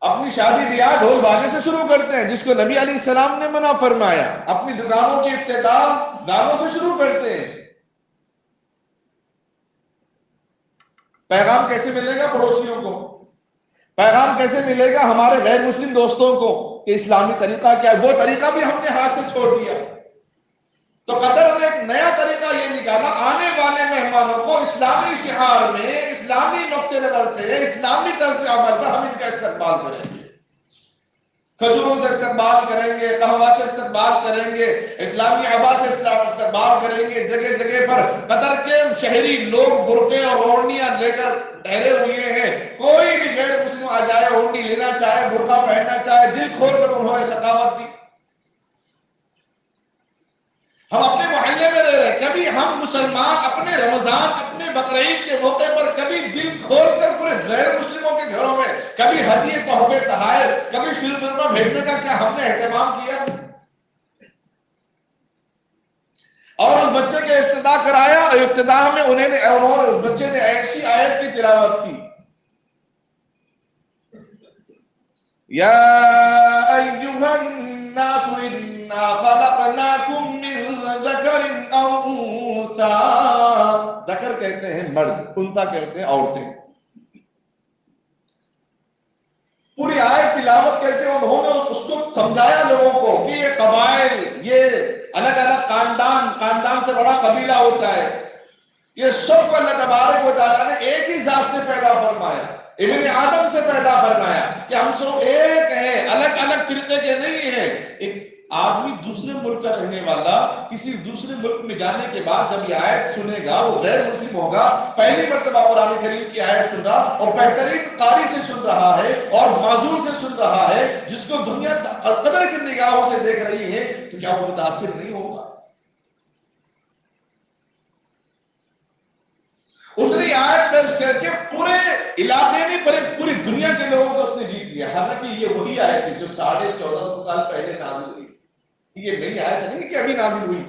Speaker 1: اپنی شادی بیاہ ڈھول باجے سے شروع کرتے ہیں، جس کو نبی علیہ السلام نے منع فرمایا. اپنی دکانوں کی افتتاح گانوں سے شروع کرتے ہیں. پیغام کیسے ملے گا پڑوسیوں کو؟ پیغام کیسے ملے گا ہمارے غیر مسلم دوستوں کو کہ اسلامی طریقہ کیا ہے؟ وہ طریقہ بھی ہم نے ہاتھ سے چھوڑ دیا. تو قطر نے ایک نیا طریقہ یہ نکالا، آنے والے مہمانوں کو اسلامی شعار میں، اسلامی نقطہ نظر سے، اسلامی طرز عمل پر ہم ان کا استقبال کریں گے. کھجوروں سے استقبال کریں گے، قہوہ سے استقبال کریں گے، اسلامی عبا سے استقبال کریں گے. جگہ جگہ پر قطر کے شہری لوگ برقعے اور اوڑھنیاں لے کر ٹھہرے ہوئے ہیں. کوئی بھی غیر مسلم آ جائے، اوڑھنی لینا چاہے، برقع پہننا چاہے، دل کھول کر انہوں نے ثقافت دی. ہم اپنے محلے میں رہ رہے ہیں، کبھی ہم مسلمان اپنے رمضان، اپنے بقرعید کے موقع پر کبھی دل کھول کر پورے غیر مسلموں کے گھروں میں کبھی ہدیے، تحفے، تحائف، کبھی شیرخورما بھیجنے کا کیا ہم نے اہتمام کیا؟ اور اس بچے کے افتتاح کرایا، اور افتتاح میں انہوں نے اس بچے نے ایسی آیت کی تلاوت کی، یا ایھا الناس انا خلقناکم من ذکر او انثی. ذکر کہتے ہیں مرد، انثی کہتے ہیں عورتیں. پوری آیت تلاوت کر کے انہوں نے اس کو سمجھایا لوگوں کو کہ یہ قبائل، یہ الگ الگ خاندان سے بڑا قبیلہ ہوتا ہے. یہ سب کو اللہ تبارک و تعالیٰ نے ایک ہی ذات سے پیدا فرمایا، ابن آدم سے پیدا فرمایا کہ ہم سب ایک ہیں، الگ الگ فرقے کے نہیں ہیں. ایک آدمی دوسرے ملک کا رہنے والا کسی دوسرے ملک میں جانے کے بعد جب یہ آیت سنے گا، وہ غیر مسلم ہوگا، پہلی مرتبہ قرآن کریم کی آیت سن رہا، اور بہترین قاری سے سن رہا ہے اور معذور سے سن رہا ہے، جس کو دنیا قدر کی نگاہوں سے دیکھ رہی ہے، تو کیا وہ متاثر نہیں ہوگا؟ اس نے آیت پیش کر کے پورے علاقے میں، پوری دنیا کے لوگوں کو اس نے جیت لیا. حالانکہ یہ وہی آیت ہے جو 1450 سال پہلے نازل ہوئی. یہ نئی آیت نہیں کہ ابھی نازل ہوئی،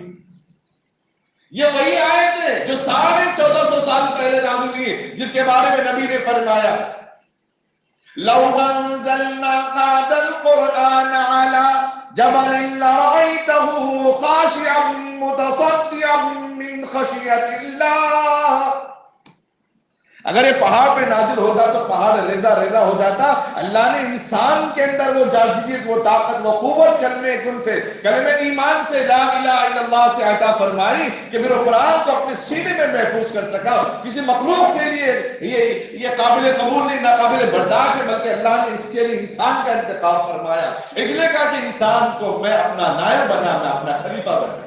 Speaker 1: یہ وہی آیت ہے جو 1450 سال پہلے نازل ہوئی، جس کے بارے میں نبی نے فرمایا لو انزلنا هذا القرآن على جبل لرأيته خاشعا متصدعا من خشية الله. اگر یہ پہاڑ پہ نازل ہوتا تو پہاڑ ریزہ ریزہ ہو جاتا۔ اللہ نے انسان کے اندر وہ جاذبیت، وہ طاقت، وہ قوت کلمہ کن سے، کلمہ ایمان سے، لا الہ الا اللہ سے عطا فرمائی کہ میرے قرآن کو اپنے سینے میں محفوظ کر سکا۔ کسی مخلوق کے لیے یہ قابل قبول نہیں، ناقابل برداشت ہے، بلکہ اللہ نے اس کے لیے انسان کا انتخاب فرمایا۔ اس لیے کہا کہ انسان کو میں اپنا نائب بنا، میں اپنا خلیفہ بنا۔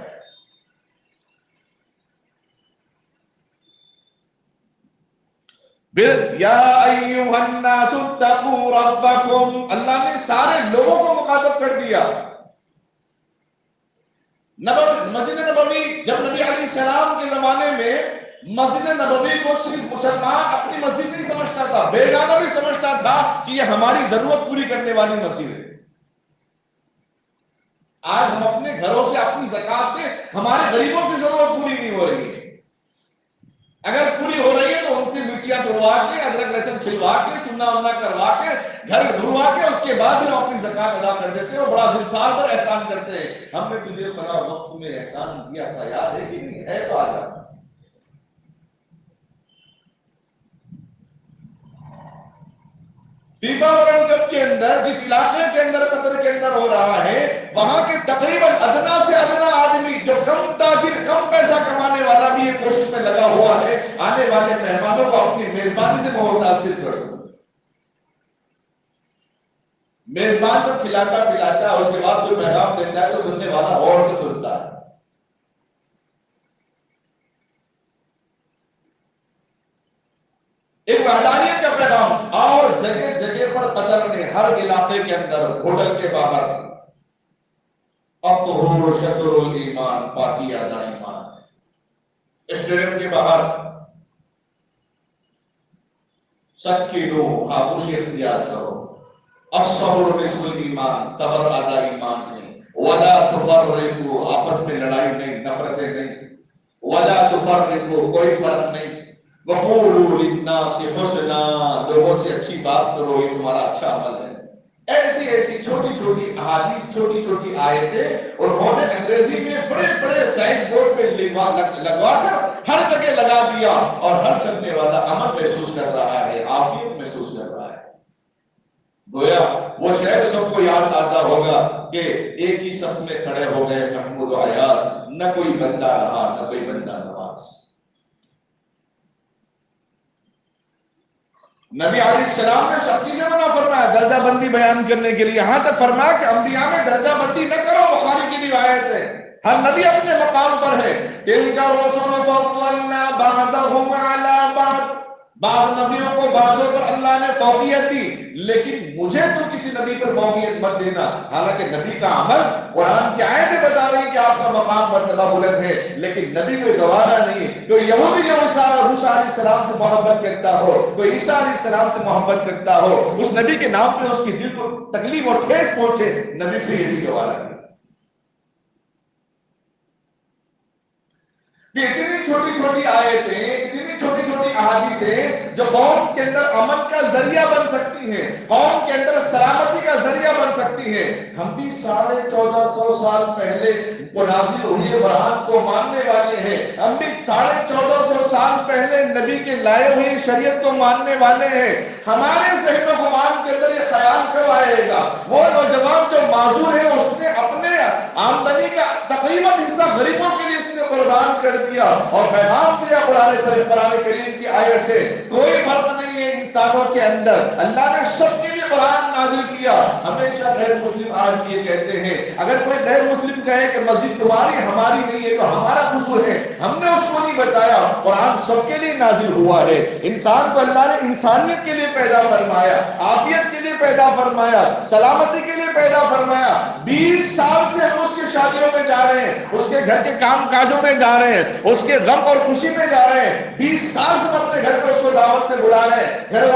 Speaker 1: یا ایھا الناس اتقوا ربکم، اللہ نے سارے لوگوں کو مخاطب کر دیا۔ مسجد نبوی، جب نبی علیہ السلام کے زمانے میں مسجد نبوی کو صرف مسلمان اپنی مسجد نہیں سمجھتا تھا، بیگانہ بھی سمجھتا تھا کہ یہ ہماری ضرورت پوری کرنے والی مسجد ہے۔ آج ہم اپنے گھروں سے، اپنی زکات سے ہمارے غریبوں کی ضرورت پوری نہیں ہو رہی ہے۔ اگر پوری ہو رہی ہے تو ان سے مرچیاں توڑوا کے، ادرک لہسن چھلوا کے، چنا ونا کروا کے، گھر دھلوا کے، اس کے بعد ہم اپنی زکات ادا کر دیتے ہیں اور بڑا دل سال پر احسان کرتے ہیں۔ ہم نے تجھے فلاں وقت میں احسان کیا تھا، یاد ہے کہ نہیں ہے؟ تو آ جا۔ فیفا ورلڈ کپ کے اندر، جس علاقے کے اندر، قطر کے اندر ہو رہا ہے، وہاں کے تقریباً ادنا سے ادنا آدمی جو کم تاجر، کم پیسہ کمانے والا بھی یہ کوشش میں لگا ہوا ہے آنے والے مہمانوں کو اپنی میزبانی سے متاثر کرو۔ میزبان کو کھلاتا پلاتا ہے، اس کے بعد جو پیغام دیتا ہے تو سننے والا غور سے سنتا ہے۔ ایک وحدانیت کا پیغام، اور جگہ جگہ پر قطر نے، ہر علاقے کے اندر، ہوٹل کے باہر، الطہور شطر الایمان، پاکی آدھا ایمان ہے۔ اسٹیڈیم کے باہر سب کی لو، خاموشی اختیار کرو۔ الصبر نصف الایمان، صبر آدھا ایمان نہیں۔ ولا تفرقوا، آپس میں لڑائی نہیں، نفرتیں نہیں۔ ولا تفرقوا، کوئی فرق نہیں۔ وقولوا للناس حسنا، لوگوں سے اچھی بات کرو، یہ تمہارا اچھا عمل ہے۔ ایسی ایسی چھوٹی چھوٹی احادیث، چھوٹی چھوٹی آیتیں، انہوں نے انگریزی میں بڑے بڑے سائن بورڈ پہ لگوا کر ہر جگہ لگا دیا، اور ہر چلنے والا امن محسوس کر رہا ہے، عافیت محسوس کر رہا ہے۔ گویا وہ شہر سب کو یاد آتا ہوگا کہ ایک ہی صف میں کھڑے ہو گئے محمود و عیاض، نہ کوئی بندہ رہا، نہ کوئی بندہ نواز۔ نبی علیہ السلام نے سختی سے منع فرمایا درجہ بندی بیان کرنے کے لیے، یہاں تک فرمایا کہ انبیاء میں درجہ بندی نہ کرو۔ بخاری کی روایت ہے، ہر نبی اپنے مقام پر ہے۔ تلک الرسل فضلنا بعضهم على بعض، بعض نبیوں کو بعضوں پر اللہ نے فوقیت دی، لیکن مجھے تو کسی نبی پر فوقیت مت دینا۔ حالانکہ نبی کا عمل، قرآن کی آیتیں بتا رہی ہیں کہ آپ کا مقام مرتبہ بلند ہے، لیکن نبی کوئی گوارا نہیں۔ کوئی یہودی جو موسیٰ علیہ السلام سے محبت کرتا ہو، کوئی عیسیٰ علیہ السلام سے محبت کرتا ہو، اس نبی کے نام پہ اس کی دل کو تکلیف اور ٹھیس پہنچے، نبی کو یہ بھی گوارا نہیں۔ کہ اتنی چھوٹی چھوٹی آیتیں، اتنی چھوٹی چھوٹی احادیثیں جو قوم کے اندر امن کا ذریعہ بن سکتی ہیں، قوم کے اندر سلامتی کا ذریعہ بن سکتی ہیں۔ ہم بھی 1450 سال پہلے نازل ہوئے قرآن کو ماننے والے ہیں، ہم بھی 1450 سال پہلے نبی کے لائے ہوئے شریعت کو ماننے والے ہیں۔ ہمارے ذہن و گمان کے اندر یہ خیال کب آئے گا؟ وہ نوجوان جو معذور ہے، اس نے اپنے آمدنی کا تقریباً حصہ غریبوں کے لیے اس نے قربان کر دیا اور پیغام دیا قرآن کریم کی آیت سے، کوئی فرق نہیں ہے انسانوں کے اندر، اللہ نے سب کے لیے قرآن نازل کیا۔ ہمیشہ غیر مسلم آج بھی یہ کہتے ہیں، اگر کوئی غیر مسلم کہے کہ مسجد تمہاری ہماری نہیں ہے تو ہمارا قصور ہے، ہم نے اس کو نہیں بتایا۔ قرآن سب کے لیے نازل ہوا ہے، انسان کو اللہ نے انسانیت کے لیے پیدا فرمایا، عافیت کے لیے پیدا فرمایا، سلامتی کے لیے پیدا فرمایا۔ 20 سال سے ہم اس کی شادیوں میں جا رہے ہیں، اس کے گھر کے کام کاجوں میں جا رہے ہیں، اس کے غم اور خوشی میں جا رہے ہیں۔ 20 سال سے ہم اپنے گھر پہ اس کو دعوت میں بلا رہے ہیں، گھر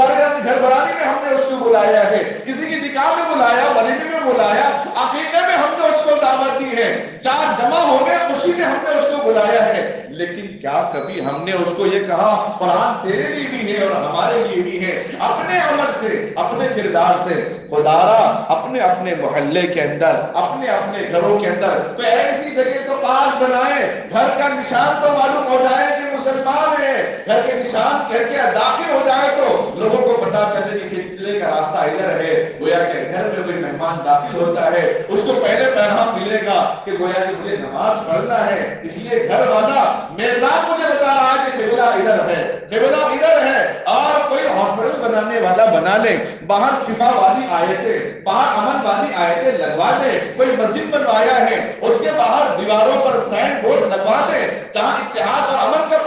Speaker 1: برانی میں ہم نے اس کو بلایا ہے، کسی کی نکاح میں بلایا، ولیمے میں بلایا، عقیقے میں ہم نے اس کو دعوت دی ہے، چار جمع ہو گئے، خوشی میں ہم نے اس کو بلایا ہے۔ لیکن کیا کبھی ہم نے اس کو یہ کہا قرآن تیرے لیے بھی ہے اور ہمارے لیے بھی ہے؟ اپنے عمل سے، اپنے کردار سے خدارا اپنے اپنے محلے کے اندر، اپنے اپنے گھروں کے اندر کوئی ایسی جگہ تو پاس بنائے، گھر کا نشان تو معلوم ہو جائے کہ مسلمان ہے، گھر کے نشان گھر کے داخل ہو جائے تو لوگوں کو پتا چلے کہ قبلے کا راستہ ادھر ہے، گویا کہ گھر میں کوئی مہمان داخل ہوتا ہے اس کو پہلے پیغام ملے گا کہ گویا کہ مجھے نماز پڑھنا ہے، اس لیے گھر والا میزبان مجھے بتا رہا ہے کہ قبلہ ادھر ہے، قبلہ ادھر ہے۔ اور کوئی ہاسپٹل بنانے والا بنا لے، باہر شفا والی آیتیں، باہر امن والی آیتیں لگوا دے، کوئی مسجد بنوایا ہے اس کے باہر دیواروں پر سائن بورڈ لگوا دے جہاں اتحاد اور امن کا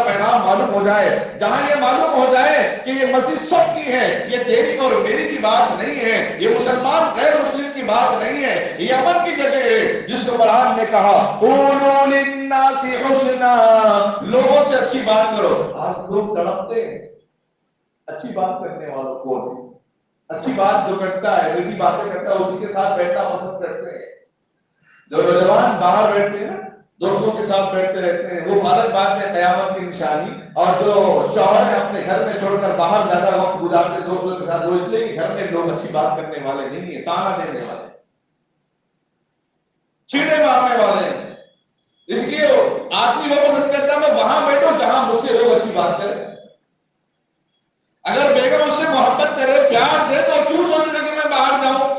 Speaker 1: پیغام معلوم ہو جائے، جہاں یہ معلوم ہو جائے کہ یہ مسجد سب کی ہے، یہ تیری اور میری کی بات نہیں ہے، یہ مسلمان غیر مسلم کی بات نہیں ہے، یہ امن کی جگہ ہے جس کو قرآن نے کہا قولوا للناس حسنا، لوگوں سے اچھی بات کرو۔ آج لوگ تڑپتے ہیں اچھی بات کرنے والوں کو، اچھی بات جو کرتا ہے، میٹھی باتیں کرتا ہے اسی کے ساتھ بیٹھنا پسند کرتے ہیں۔ جو نوجوان باہر بیٹھتے ہیں نا، دوستوں کے ساتھ بیٹھتے رہتے ہیں، وہ الگ بات ہے قیامت کی نشانی۔ اور جو شوہر ہے اپنے گھر میں چھوڑ کر باہر زیادہ وقت گزارتے دوستوں کے ساتھ، وہ اس لیے کہ گھر میں لوگ اچھی بات کرنے والے نہیں ہیں، تانا دینے والے، چیڑے مارنے والے ہیں۔ اس لیے آدمی وہ پسند کرتا ہے میں وہاں بیٹھوں جہاں مجھ سے لوگ اچھی بات کریں۔ اگر بیگم اس سے محبت کرے، پیار دے، تو کیوں سوچے کہ میں باہر جاؤں؟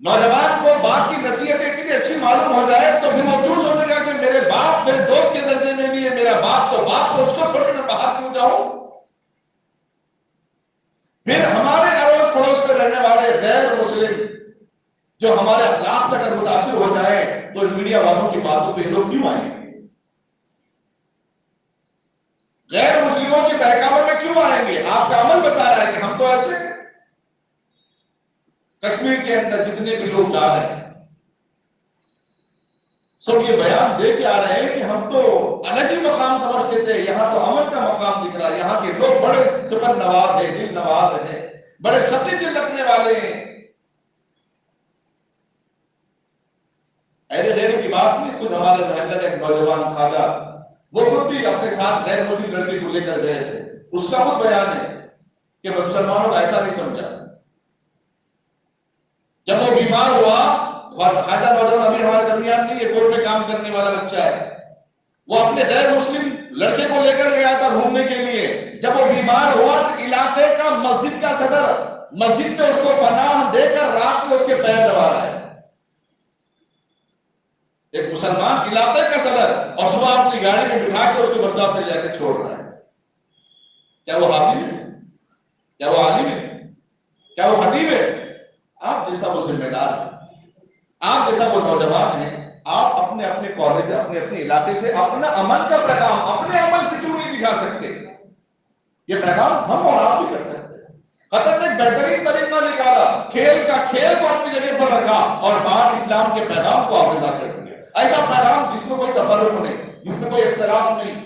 Speaker 1: نوجوان کو باپ کی نصیحت اتنی اچھی معلوم ہو جائے تو پھر وہ کیوں سوچے گا کہ میرے باپ میرے دوست کے درجے میں بھی ہے، میرا باپ تو اس کو چھوڑ کے باہر کیوں جاؤں؟ پھر ہمارے اڑوس پڑوس میں رہنے والے غیر مسلم جو ہمارے اخلاق سے اگر متاثر ہو جائے تو میڈیا والوں کی باتوں پہ لوگ کیوں آئیں گے؟ غیر مسلموں کے بہکاوے میں کیوں آئیں گے؟ آپ کا عمل بتا رہا ہے کہ ہم تو ایسے ہیں۔ کشمیر کے اندر جتنے بھی لوگ جا رہے ہیں سب یہ بیان دے کے آ رہے ہیں کہ ہم تو الگ ہی مقام سمجھتے تھے، یہاں تو امن کا مقام دکھ رہا ہے، یہاں کے لوگ بڑے سپر نواز ہیں، دل نواز ہیں، بڑے سچے دل رکھنے والے ہیں۔ ایسے غیر کی بات نہیں، کچھ ہمارے محلے ایک نوجوان خواجہ وہ خود بھی اپنے ساتھ غیر مسلم لڑکی کو لے کر گئے تھے، اس کا خود بیان ہے کہ مسلمانوں کا ایسا نہیں سمجھا۔ جب وہ بیمار ہوا، خواجہ نوجوان ابھی ہمارے درمیان نہیں ہے، کورٹ میں کام کرنے والا بچہ ہے، وہ اپنے غیر مسلم لڑکے کو لے کر گیا تھا گھومنے کے لیے۔ جب وہ بیمار ہوا تو علاقے کا مسجد کا صدر مسجد میں اس کو پناہ دے کر رات میں اس کے پیر دبا رہا ہے، ایک مسلمان علاقے کا صدر، اور صبح اپنی گاڑی میں بٹھا کے اس کو بس اسٹاپ پہ جا کے چھوڑ رہا ہے۔ کیا وہ حاکم ہے؟ کیا وہ عالم ہے؟ کیا وہ خطیب ہے؟ آپ جیسا وہ ذمہ دار ہے، آپ جیسا وہ نوجوان ہے، آپ اپنے اپنے کالج اپنے اپنے علاقے سے اپنا امن کا پیغام اپنے عمل سے کیوں نہیں دکھا سکتے؟ یہ پیغام ہم اور آپ بھی کر سکتے ہیں۔ حضرت نے ایک بہترین طریقہ نکالا، کھیل کو اپنی جگہ پر رکھا اور باہر اسلام کے پیغام کو آویزا کر دیا۔ ایسا پیغام جس میں کوئی تفرق نہیں، جس میں کوئی اختلاف نہیں،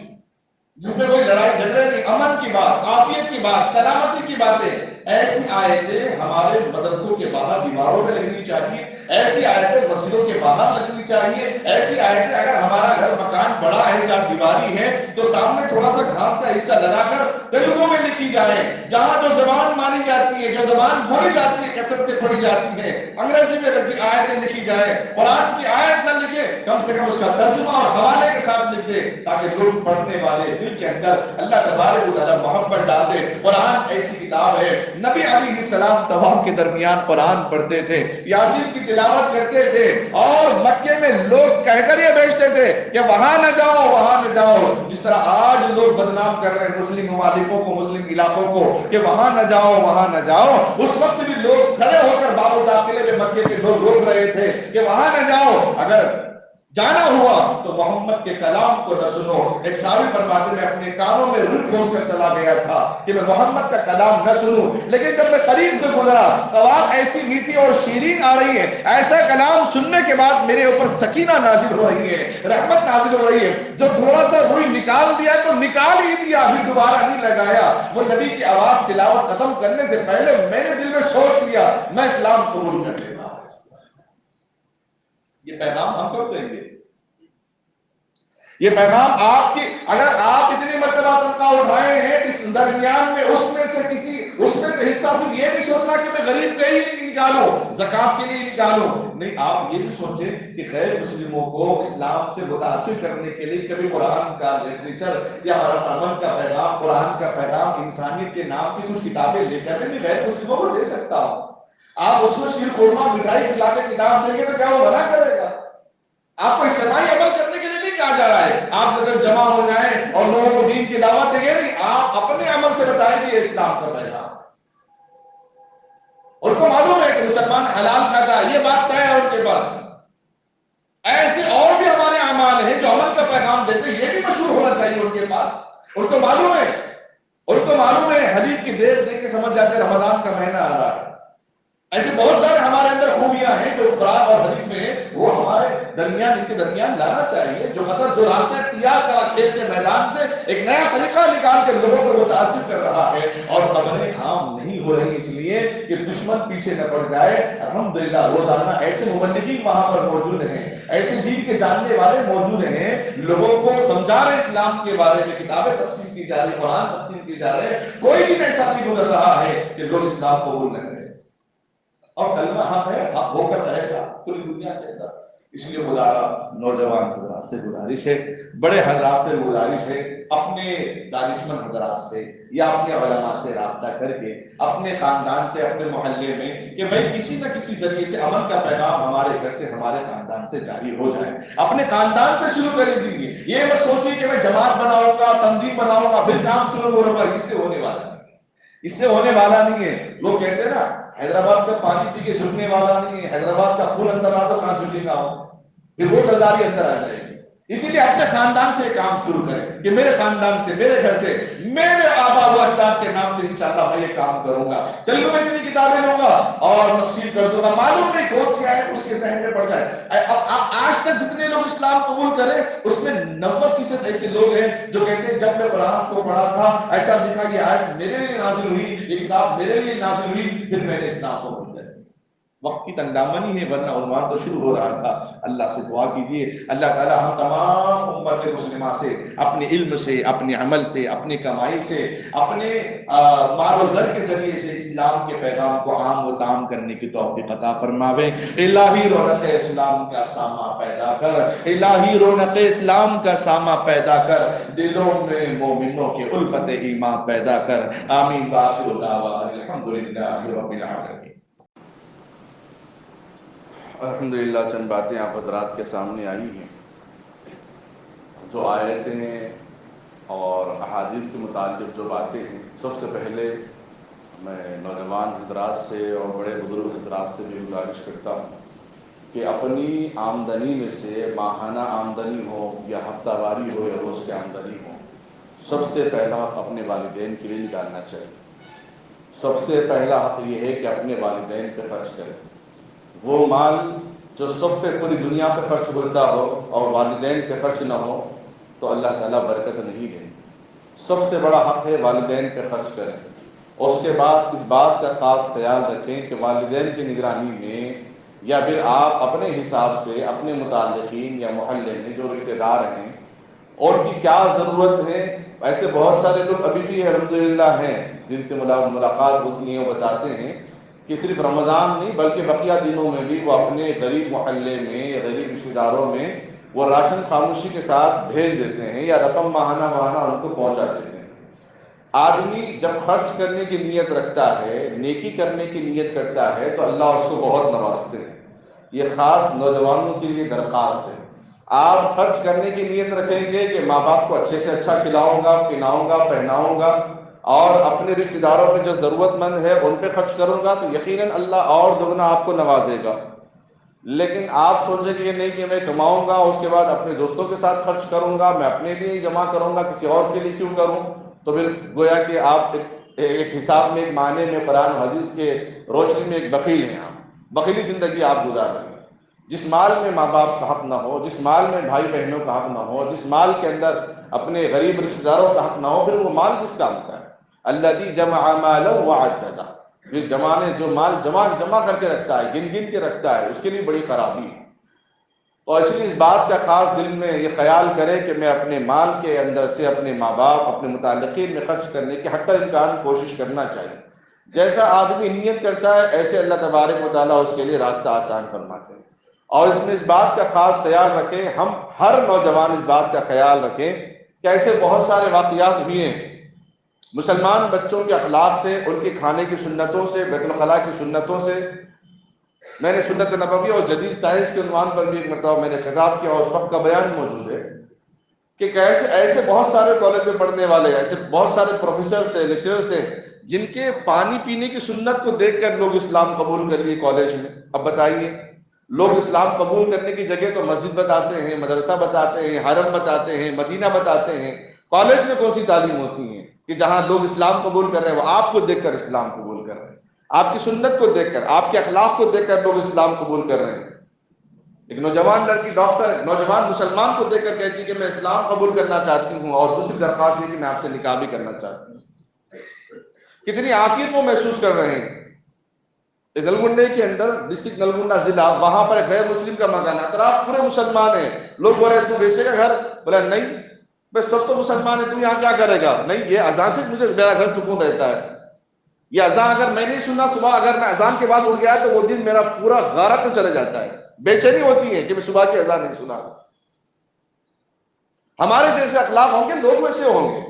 Speaker 1: جس میں کوئی لڑائی جھگڑے نہیں، امن کی بات، عافیت کی بات، سلامتی کی باتیں۔ ایسی آیتیں ہمارے مدرسوں کے باہر دیواروں پہ لگنی چاہیے، ایسی آیتیں مسجدوں کے باہر لگنی چاہیے، ایسی آیتیں اگر ہمارا گھر مکان بڑا ہے چار دیواری ہے تو سامنے تھوڑا سا گھاس کا حصہ لگا کر تیلگو میں لکھی جائے، جہاں جو زبان مانی جاتی ہے، جو زبان بولی جاتی ہے، کثرت سے پڑھی جاتی ہے، انگریزی میں آیتیں لکھی جائے، قرآن کی آیت نہ لکھے کم سے کم اس کا ترجمہ اور حوالے کے ساتھ لکھ دے تاکہ لوگ پڑھنے والے دل کے اندر اللہ تبارک و تعالی محبت ڈال دے۔ قرآن ایسی کتاب ہے، نبی علیہ السلام طواف کے درمیان قرآن پڑھتے تھے، یاسین کی تلاوت کرتے تھے، اور مکے میں لوگ کہہ کر یہ بیچتے تھے کہ وہاں نہ جاؤ وہاں نہ جاؤ، جس طرح آج لوگ بدنام کر رہے ہیں مسلم ممالکوں کو، مسلم علاقوں کو کہ وہاں نہ جاؤ وہاں نہ جاؤ۔ اس وقت بھی لوگ کھڑے ہو کر باب الداخلے میں مکے کے لوگ روک رہے تھے کہ وہاں نہ جاؤ، اگر جانا ہوا تو محمد کے کلام کو نہ سنو۔ ایک صحابی فرماتے میں اپنے کانوں میں روح ٹھوس کر چلا گیا تھا کہ میں محمد کا کلام نہ سنوں، لیکن جب میں قریب سے گزرا آواز ایسی میٹھی اور شیرین آ رہی ہے، ایسا کلام سننے کے بعد میرے اوپر سکینہ نازل ہو رہی ہے، رحمت نازل ہو رہی ہے۔ جو تھوڑا سا روح نکال دیا تو نکال ہی دیا، پھر دوبارہ نہیں لگایا۔ وہ نبی کی آواز تلاوت ختم کرنے سے پہلے میں نے دل میں سوچ لیا میں اسلام قبول کر لیتا ہوں۔ یہ پیغام ہم کب دیں گے؟ یہ پیغام آپ کی، اگر آپ اتنی مرتبہ تنخواہ اٹھائے ہیں اس درمیان میں اس میں سے حصہ پھر یہ نہیں سوچنا کہ میں غریب کا ہی نہیں نکالوں، زکات کے لیے نکالوں، نہیں، آپ یہ بھی سوچیں کہ غیر مسلموں کو اسلام سے متاثر کرنے کے لیے کبھی قرآن کا لٹریچر یا امن کا پیغام، قرآن کا پیغام، انسانیت کے نام کی کچھ کتابیں لے کر میں غیر مسلموں کو دے سکتا ہوں۔ آپ اس کو شیر خورما مٹھائی کھلا کے کتاب دیں گے تو کیا وہ منع کرے گا؟ آپ کو اجتماعی عمل کرنے کے لیے نہیں کہا جا رہا ہے، آپ اگر جمع ہو جائیں اور لوگوں کو دین کی دعوت دیں گے، نہیں، آپ اپنے عمل سے بتائیں گے یہ اسلام کا پیغام۔ ان کو معلوم ہے کہ مسلمان حلال کھاتا ہے، یہ بات طے ہے ان کے پاس۔ ایسے اور بھی ہمارے اعمال ہیں جو عمل کا پیغام دیتے ہیں، یہ بھی مشہور ہونا چاہیے ان کے پاس۔ ان کو معلوم ہے حدیث کی دیکھ کے سمجھ جاتے ہیں رمضان کا مہینہ آ رہا ہے۔ ایسے بہت سارے ہمارے اندر خوبیاں ہیں جو قرآن اور حدیث میں وہ ہمارے درمیان، ان کے درمیان لانا چاہیے۔ جو راستہ تیار کرا کھیت کے میدان سے ایک نیا طریقہ نکال کے لوگوں کو متاثر کر رہا ہے، اور خبریں عام نہیں ہو رہی اس لیے کہ دشمن پیچھے نہ پڑ جائے۔ الحمدللہ روزانہ ایسے مبلغین وہاں پر موجود ہیں، ایسے دین کے جاننے والے موجود ہیں، لوگوں کو سمجھا رہے اسلام کے بارے میں، کتابیں تقسیم کی جا رہی، قرآن تقسیم کی جا رہے، کوئی دن ایسا نہیں گزر رہا ہے کہ لوگ اسلام قبول نہ کریں۔ اور کلمہ حق ہے، حق ہو کر رہے گا پوری دنیا کے اندر۔ اس لیے مدارا نوجوان حضرات سے گزارش ہے، بڑے حضرات سے گزارش ہے، اپنے دانشمند حضرات سے یا اپنے علماء سے رابطہ کر کے، اپنے خاندان سے، اپنے محلے میں، کہ بھائی کسی نہ کسی ذریعے سے امن کا پیغام ہمارے گھر سے، ہمارے خاندان سے جاری ہو جائے۔ اپنے خاندان سے شروع کر دیجیے، یہ مت سوچیے کہ میں جماعت بناؤں گا، تنظیم بناؤں گا، پھر کام شروع کروں گا۔ اس سے ہونے والا نہیں ہے، اس سے ہونے والا نہیں ہے۔ لوگ کہتے ہیں نا حیدرآباد کا پانی پی کے جھکنے والا نہیں ہے، حیدرآباد کا خون اندر آ تو کہاں جھکے گا، پھر وہ سرداری اندر آ جائے گی۔ اسی لیے اپنے خاندان سے کام شروع کریں کہ میرے خاندان سے، میرے گھر سے، میرے آبا و اجداد کے نام سے انشاءاللہ میں یہ کام کروں گا، تیلگو میں اتنی کتابیں لوں گا اور تقسیم کر دوں گا۔ معلوم نہیں کون سی آئے اس کے ذہن میں پڑ جائے۔ اب آج تک جتنے لوگ اسلام قبول کریں اس میں 90% ایسے لوگ ہیں جو کہتے ہیں جب میں قرآن کو پڑھا تھا ایسا لکھا کہ آیت میرے لیے نازل ہوئی، یہ کتاب میرے لیے نازل ہوئی، پھر میں نے اسلام کو قبول کیا۔ وقت کی تنگدامنی ہے، ورنہ عنوان تو شروع ہو رہا تھا۔ اللہ سے دعا کیجیے اللہ تعالی ہم تمام امت مسلمہ سے اپنے علم سے، اپنے عمل سے، اپنی کمائی سے، اپنے مال و زر کے ذریعے سے اسلام کے پیغام کو عام و تام کرنے کی توفیق عطا فرماوے۔ الہی رونق اسلام کا سامہ پیدا کر، الہی رونق اسلام کا سامہ پیدا کر، دلوں میں مومنوں کے الفت ایمان پیدا کر۔ آمین وآخر دعوانا الحمدللہ رب العالمین۔ الحمدللہ چند باتیں آپ حضرات کے سامنے آئی ہیں، جو آیتیں اور احادیث کے متعلق جو باتیں ہیں۔ سب سے پہلے میں نوجوان حضرات سے اور بڑے بزرگ حضرات سے بھی گزارش کرتا ہوں کہ اپنی آمدنی میں سے، ماہانہ آمدنی ہو یا ہفتہ واری ہو یا روز کی آمدنی ہو، سب سے پہلا حق اپنے والدین کے لیے نکالنا چاہیے۔ سب سے پہلا حق یہ ہے کہ اپنے والدین پہ خرچ کریں۔ وہ مال جو سب پہ پوری دنیا پہ خرچ ہوتا ہو اور والدین پہ خرچ نہ ہو تو اللہ تعالیٰ برکت نہیں دے۔ سب سے بڑا حق ہے والدین پہ خرچ کریں۔ اس کے بعد اس بات کا خاص خیال رکھیں کہ والدین کی نگرانی میں یا پھر آپ اپنے حساب سے اپنے متعلقین یا محلے میں جو رشتہ دار ہیں اور کی کیا ضرورت ہے۔ ایسے بہت سارے لوگ ابھی بھی الحمدللہ ہیں جن سے ملاقات ہوتی ہے، وہ بتاتے ہیں کہ صرف رمضان نہیں بلکہ بقیہ دنوں میں بھی وہ اپنے غریب محلے میں یا غریب رشتہ داروں میں وہ راشن خاموشی کے ساتھ بھیج دیتے ہیں یا رقم ماہانہ ان کو پہنچا دیتے ہیں۔ آدمی جب خرچ کرنے کی نیت رکھتا ہے، نیکی کرنے کی نیت کرتا ہے تو اللہ اس کو بہت نوازتے ہیں۔ یہ خاص نوجوانوں کے لیے درخواست ہے، آپ خرچ کرنے کی نیت رکھیں گے کہ ماں باپ کو اچھے سے اچھا کھلاؤں گا، پلاؤں گا، پہناؤں گا اور اپنے رشتہ داروں میں جو ضرورت مند ہے ان پہ خرچ کروں گا تو یقیناً اللہ اور دگنا آپ کو نوازے گا۔ لیکن آپ سوچیں کہ یہ نہیں کہ میں کماؤں گا اس کے بعد اپنے دوستوں کے ساتھ خرچ کروں گا، میں اپنے لیے ہی جمع کروں گا، کسی اور کے لیے کیوں کروں؟ تو پھر گویا کہ آپ ایک حساب میں، ایک معنی میں قرآن و حدیث کے روشنی میں ایک بخیل ہیں۔ آپ بخیلی زندگی آپ گزار رہے ہیں۔ جس مال میں ماں باپ کا حق نہ ہو، جس مال میں بھائی بہنوں کا حق نہ ہو، جس مال کے اندر اپنے غریب رشتہ داروں کا حق نہ ہو، پھر وہ مال کس کام کا ہے؟ الذی جمع مالا وعددہ، جو مال جمع کر کے رکھتا ہے، گن کے رکھتا ہے، اس کے لیے بڑی خرابی ہے۔ تو اس لیے اس بات کا خاص دل میں یہ خیال کرے کہ میں اپنے مال کے اندر سے اپنے ماں باپ اپنے متعلقین میں خرچ کرنے کی حتی الامکان کوشش کرنا چاہیے. جیسا آدمی نیت کرتا ہے ایسے اللہ تبارک و تعالیٰ اس کے لیے راستہ آسان فرماتے ہیں. اور اس میں اس بات کا خاص خیال رکھیں، ہم ہر نوجوان اس بات کا خیال رکھیں کہ ایسے بہت سارے واقعات ہوئے ہیں مسلمان بچوں کے اخلاق سے، ان کے کھانے کی سنتوں سے، بیت الخلاء کی سنتوں سے. میں نے سنت نبوی اور جدید سائنس کے عنوان پر بھی ایک مرتبہ میں نے خطاب کیا اور اس وقت کا بیان موجود ہے کہ کیسے ایسے بہت سارے کالج میں پڑھنے والے، ایسے بہت سارے پروفیسرز ہیں، لیکچررز ہیں جن کے پانی پینے کی سنت کو دیکھ کر لوگ اسلام قبول کر لیے کالج میں. اب بتائیے، لوگ اسلام قبول کرنے کی جگہ تو مسجد بتاتے ہیں، مدرسہ بتاتے ہیں، حرم بتاتے ہیں، مدینہ بتاتے ہیں. کالج میں کون سی تعلیم ہوتی ہے کہ جہاں لوگ اسلام قبول کر رہے ہیں وہ آپ کو دیکھ کر اسلام قبول کر رہے ہیں، آپ کی سنت کو دیکھ کر، آپ کے اخلاق کو دیکھ کر لوگ اسلام قبول کر رہے ہیں. ایک نوجوان لڑکی ڈاکٹر نوجوان مسلمان کو دیکھ کر کہتی کہ میں اسلام قبول کرنا چاہتی ہوں اور دوسری درخواست یہ کہ میں آپ سے نکاح بھی کرنا چاہتی ہوں. کتنی عافیت وہ محسوس کر رہے ہیں. نلگنڈے کے اندر ڈسٹرکٹ نلگنڈا ضلع، وہاں پر ایک غیر مسلم کا مکان ہے، اطراف پورے مسلمان ہیں. لوگ بولے تو بیچے گا گھر؟ بولا نہیں بھائی سب تو مسلمان ہے، تو یہاں کیا کرے گا؟ نہیں، یہ اذان سے مجھے میرا گھر سکون رہتا ہے. یہ اذان اگر میں نہیں سنا صبح، اگر میں اذان کے بعد اٹھ گیا تو وہ دن میرا پورا غارت میں چلے جاتا ہے. بے چینی ہوتی ہے کہ میں صبح کی اذان نہیں سنا. ہمارے جیسے اخلاق ہوں گے لوگ ویسے ہوں گے.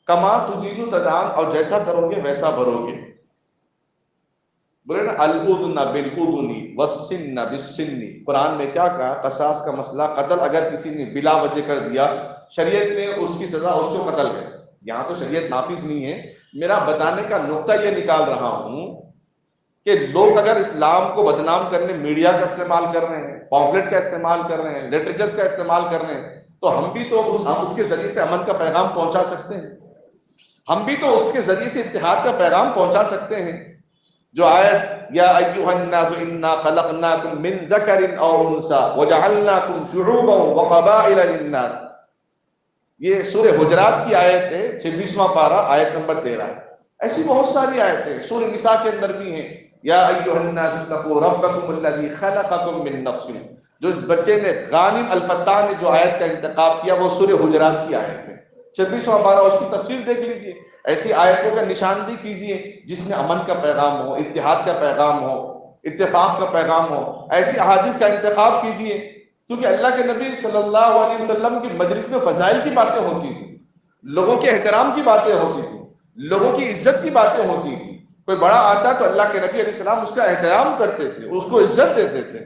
Speaker 1: کما تدین تدان، اور جیسا کرو گے ویسا بھرو گے. بولے نا الاذن بالاذن والسن بالسن. قرآن میں کیا کہا؟ قصاص کا مسئلہ، قتل اگر کسی نے بلا وجہ کر دیا شریعت میں اس کی سزا اس کو قتل ہے. یہاں تو شریعت نافذ نہیں ہے. میرا بتانے کا نقطہ یہ نکال رہا ہوں کہ لوگ اگر اسلام کو بدنام کرنے میڈیا کا استعمال کر رہے ہیں، پامفلٹ کا استعمال کر رہے ہیں، لٹریچرز کا استعمال کر رہے ہیں، تو ہم بھی تو اس کے ذریعے سے امن کا پیغام پہنچا سکتے ہیں. ہم بھی تو اس کے ذریعے سے اتحاد کا پیغام پہنچا سکتے ہیں. جو آیت یا ایھا الناس انا خلقناکم من ذکر او انثی وجعلناکم شعوبا وقبائل للناس، یہ سورہ حجرات کی آیت ہے، 26واں پارہ آیت نمبر 13 ہے. ایسی بہت ساری آیتیں سورہ نساء کے اندر بھی ہیں. یا ایھا الناس اتقوا ربکم الذی خلقکم من نفس. جو اس بچے نے غانم الفتاح نے جو آیت کا انتخاب کیا وہ سورہ حجرات کی آیت ہے، 26واں پارہ، اس کی تفسیر دیکھ لیجیے. ایسی آیتوں کا نشاندہی کیجیے جس میں امن کا پیغام ہو، اتحاد کا پیغام ہو، اتفاق کا پیغام ہو. ایسی احادیث کا انتخاب کیجیے کیونکہ اللہ کے نبی صلی اللہ علیہ وسلم کی مجلس میں فضائل کی باتیں ہوتی تھیں، لوگوں کے احترام کی باتیں ہوتی تھیں، لوگوں کی عزت کی باتیں ہوتی تھیں. کوئی بڑا آتا تو اللہ کے نبی علیہ السلام اس کا احترام کرتے تھے، اس کو عزت دیتے تھے.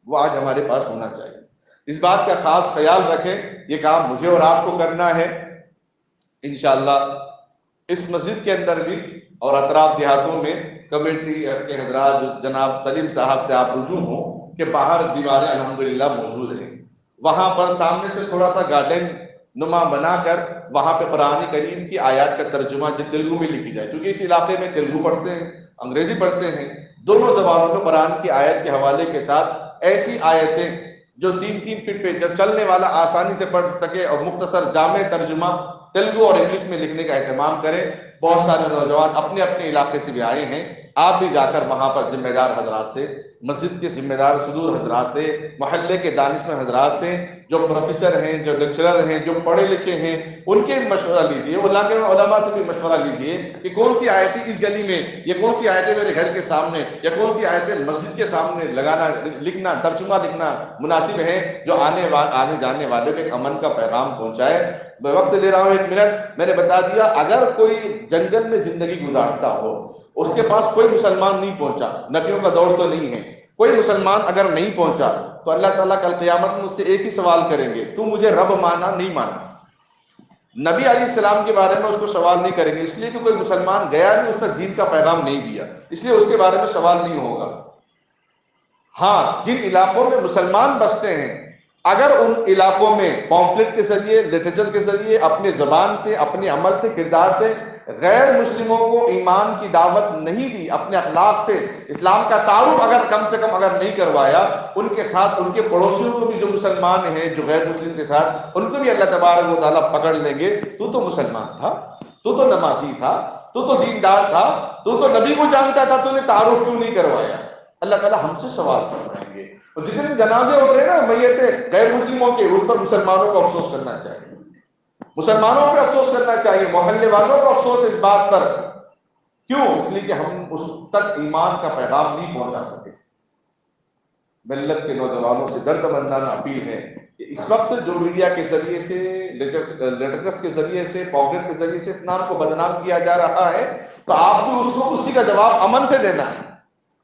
Speaker 1: وہ آج ہمارے پاس ہونا چاہیے. اس بات کا خاص خیال رکھیں. یہ کام مجھے اور آپ کو کرنا ہے انشاءاللہ. اس مسجد کے اندر بھی اور اطراف دیہاتوں میں کمیٹی کے حضرات جناب سلیم صاحب سے آپ رجوع ہوں کہ باہر دیواریں الحمدللہ موجود ہیں. وہاں پر سامنے سے تھوڑا سا گارڈن نما بنا کر وہاں پہ قرآن کریم کی آیات کا ترجمہ جو تیلگو میں لکھی جائے، کیونکہ اس علاقے میں تیلگو پڑھتے ہیں، انگریزی پڑھتے ہیں، دونوں زبانوں میں قرآن کی آیت کے حوالے کے ساتھ ایسی آیتیں جو 3-3 فٹ پہ جب چلنے والا آسانی سے پڑھ سکے اور مختصر جامع ترجمہ تیلگو اور انگلش میں لکھنے کا اہتمام کریں. بہت سارے نوجوان اپنے اپنے علاقے سے بھی آئے ہیں. آپ بھی جا کر وہاں پر ذمہ دار حضرات سے، مسجد کے ذمہ دار صدور حضرات سے، محلے کے دانشور حضرات سے، جو پروفیسر ہیں، جو لیکچرر ہیں، جو پڑھے لکھے ہیں، ان کے مشورہ لیجیے. علماء سے بھی مشورہ لیجیے کہ کون سی آیتیں اس گلی میں، یا کون سی آیتیں میرے گھر کے سامنے، یا کون سی آیتیں مسجد کے سامنے لگانا، لکھنا، ترجمہ لکھنا مناسب ہے جو آنے جانے والے کو ایک امن کا پیغام پہنچائے. میں وقت لے رہا ہوں 1 منٹ. میں نے بتا دیا اگر کوئی جنگل میں زندگی گزارتا ہو، اس کے پاس کوئی مسلمان نہیں پہنچا، نبیوں کا دور تو نہیں ہے، کوئی مسلمان اگر نہیں پہنچا تو اللہ تعالیٰ کل قیامت میں مجھ سے ایک ہی سوال کریں گے، تو مجھے رب مانا نہیں مانا. نبی علیہ السلام کے بارے میں اس کو سوال نہیں کریں گے، اس لیے کہ کوئی مسلمان گیا نہیں، اس تک دین کا پیغام نہیں دیا، اس لیے اس کے بارے میں سوال نہیں ہوگا. ہاں، جن علاقوں میں مسلمان بستے ہیں اگر ان علاقوں میں پامفلٹ کے ذریعے، لٹریچر کے ذریعے، اپنے زبان سے، اپنے عمل سے، کردار سے غیر مسلموں کو ایمان کی دعوت نہیں دی، اپنے اخلاق سے اسلام کا تعارف اگر کم سے کم اگر نہیں کروایا، ان کے ساتھ ان کے پڑوسیوں کو بھی جو مسلمان ہیں، جو غیر مسلم کے ساتھ، ان کو بھی اللہ تبارک و تعالیٰ پکڑ لیں گے. تو مسلمان تھا، تو نمازی تھا، تو دیندار تھا، تو نبی کو جانتا تھا، تو نے تعارف کیوں نہیں کروایا؟ اللہ تعالیٰ ہم سے سوال فرمائیں گے. اور جتنے جنازے اٹھ رہے ہیں نا میت غیر مسلموں کے، اس پر مسلمانوں کو افسوس کرنا چاہیے، مسلمانوں پہ افسوس کرنا چاہیے، محلے والوں کو افسوس اس بات پر. کیوں؟ اس لیے کہ ہم اس تک ایمان کا پیغام نہیں پہنچا سکے. ملت کے نوجوانوں سے درد مندانہ اپیل ہے کہ اس وقت جو میڈیا کے ذریعے سے، لیٹرس کے ذریعے سے، پاکٹ کے ذریعے سے اسلام کو بدنام کیا جا رہا ہے، تو آپ کو اس کو اسی کا جواب امن سے دینا ہے،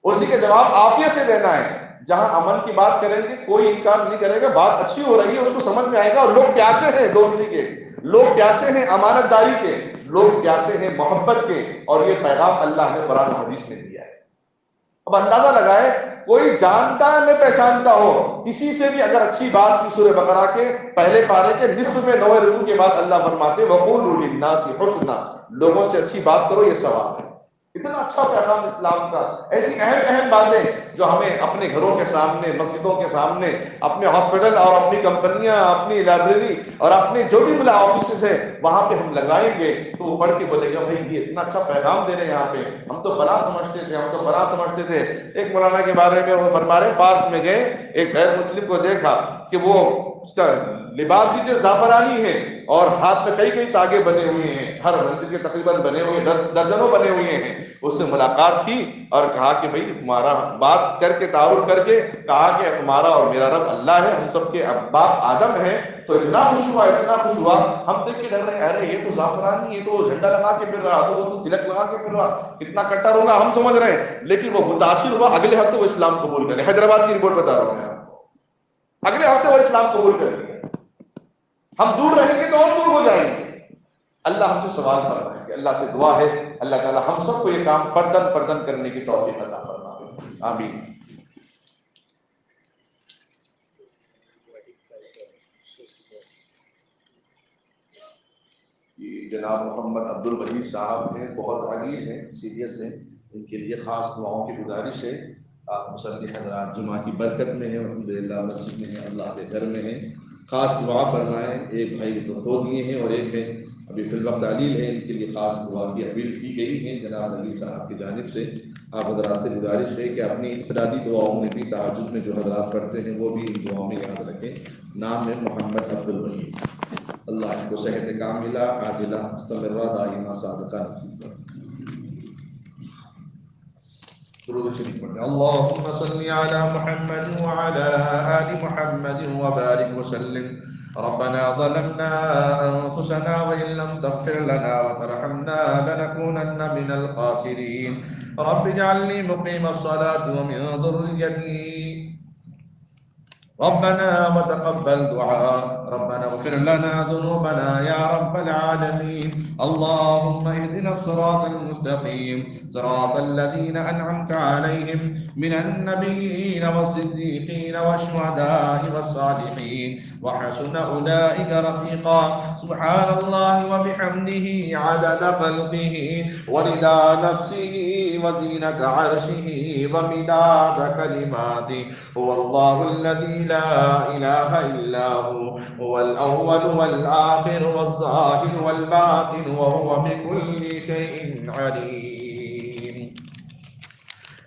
Speaker 1: اسی کا جواب عافیت سے دینا ہے. جہاں امن کی بات کریں گے کوئی انکار نہیں کرے گا، بات اچھی ہو رہی ہے اس کو سمجھ میں آئے گا، اور لوگ پیاسے ہیں دوستی کے، لوگ پیاسے ہیں امانت داری کے، لوگ پیاسے ہیں محبت کے، اور یہ پیغام اللہ نے قرآن و حدیث میں دیا ہے. اب اندازہ لگائے کوئی جانتا نہ پہچانتا ہو کسی سے بھی اگر اچھی بات کی، سورہ بقرہ کے پہلے پارے کے نصف میں 9 رکوع کے بعد اللہ فرماتے وَقُولُوا لِلنَّاسِ حُسْنًا، لوگوں سے اچھی بات کرو، یہ ثواب ہے. اتنا اچھا پیغام اسلام کا، ایسی اہم باتیں جو ہمیں اپنے گھروں کے سامنے، مسجدوں کے سامنے، اپنے ہاسپٹل اور اپنی کمپنیاں، اپنی لائبریری اور اپنے جو بھی بلا آفیسز ہیں وہاں پہ ہم لگائیں گے تو وہ پڑھ کے بولے گا بھائی یہ اتنا اچھا پیغام دے رہے ہیں یہاں پہ، ہم تو فلاں سمجھتے تھے، ہم تو فلاں سمجھتے تھے. ایک مولانا کے بارے میں وہ فرما رہے پارک میں گئے، ایک غیر مسلم کو دیکھا کہ وہ اس کا لباس بھی جو زعفرانی ہے اور ہاتھ میں کئی تاگے بنے ہوئے ہیں، ہر مندر کے تقریباً بنے ہوئے درجنوں بنے ہوئے ہیں. اس سے ملاقات کی اور کہا کہ بھائی تمہارا، بات کر کے تعارف کر کے کہا کہ تمہارا اور میرا رب اللہ ہے، ہم سب کے باپ آدم ہیں. تو اتنا خوش ہوا، اتنا خوش ہوا، ہم دیکھ کے ڈر رہے ہیں ارے یہ تو زعفرانی، یہ تو جھنڈا لگا کے پھر رہا، تو وہ تو تلک لگا کے پھر رہا، کتنا کٹر ہوگا ہم سمجھ رہے ہیں. لیکن وہ متاثر ہوا، اگلے ہفتے وہ اسلام قبول کر لیا. حیدرآباد کی رپورٹ بتا رہا ہوں میں، اگلے ہفتے وہ اسلام قبول کر لیا. ہم دور رہیں گے تو اور دور ہو جائیں گے. اللہ ہم سے سوال کر رہے ہیں کہ اللہ سے دعا ہے اللہ تعالی ہم سب کو یہ کام فردن کرنے کی توفیق عطا فرمائے. آمین. جناب محمد عبد الوحید صاحب ہیں، بہت علیل ہیں، سیریس ہیں، ان کے لیے خاص دعاؤں کی گزارش ہے. آپ مصلی حضرات جمعہ کی برکت میں ہیں، الحمدللہ مسجد میں ہیں، اللہ کے گھر میں ہیں، خاص دعا فرمائیں. ایک بھائی تو کھو دیے ہیں اور ایک ہے ابھی فی الوقت علیل ہے، ان کے لیے خاص دعا کی اپیل کی گئی ہے جناب علی صاحب کی جانب سے. آپ حضرات سے گزارش ہے کہ اپنی انفرادی دعاؤں میں بھی، تہجد میں جو حضرات پڑھتے ہیں وہ بھی ان دعاؤں میں یاد رکھیں. نام ہے محمد عبد الوحید. اللہ ان کو صحت کاملہ عاجلہ مستمرہ دائمہ صادقہ نصیب کرے. درود شریف پڑھیں. اللهم صل على محمد وعلى آل محمد وبارك وسلم. ربنا ظلمنا أنفسنا وإن لم تغفر لنا وترحمنا لنكونن من الخاسرين. رب اجعلني مقيم الصلاة ومن ذريتي ربنا وتقبل دعاء. ربنا اغفر لنا ذنوبنا يا رب العالمين. اللهم اهدنا الصراط المستقيم صراط الذين أنعمت عليهم من النبيين والصديقين والشهداء والصالحين وحسن أولئك رفيقا. سبحان الله وبحمده عدد خلقه ورضا نفسه وزينة عرشه ومداد كلماته. هو الله الذي لا إله إلا هو الأول والآخر والظاهر والباطن وهو بكل شيء عليم.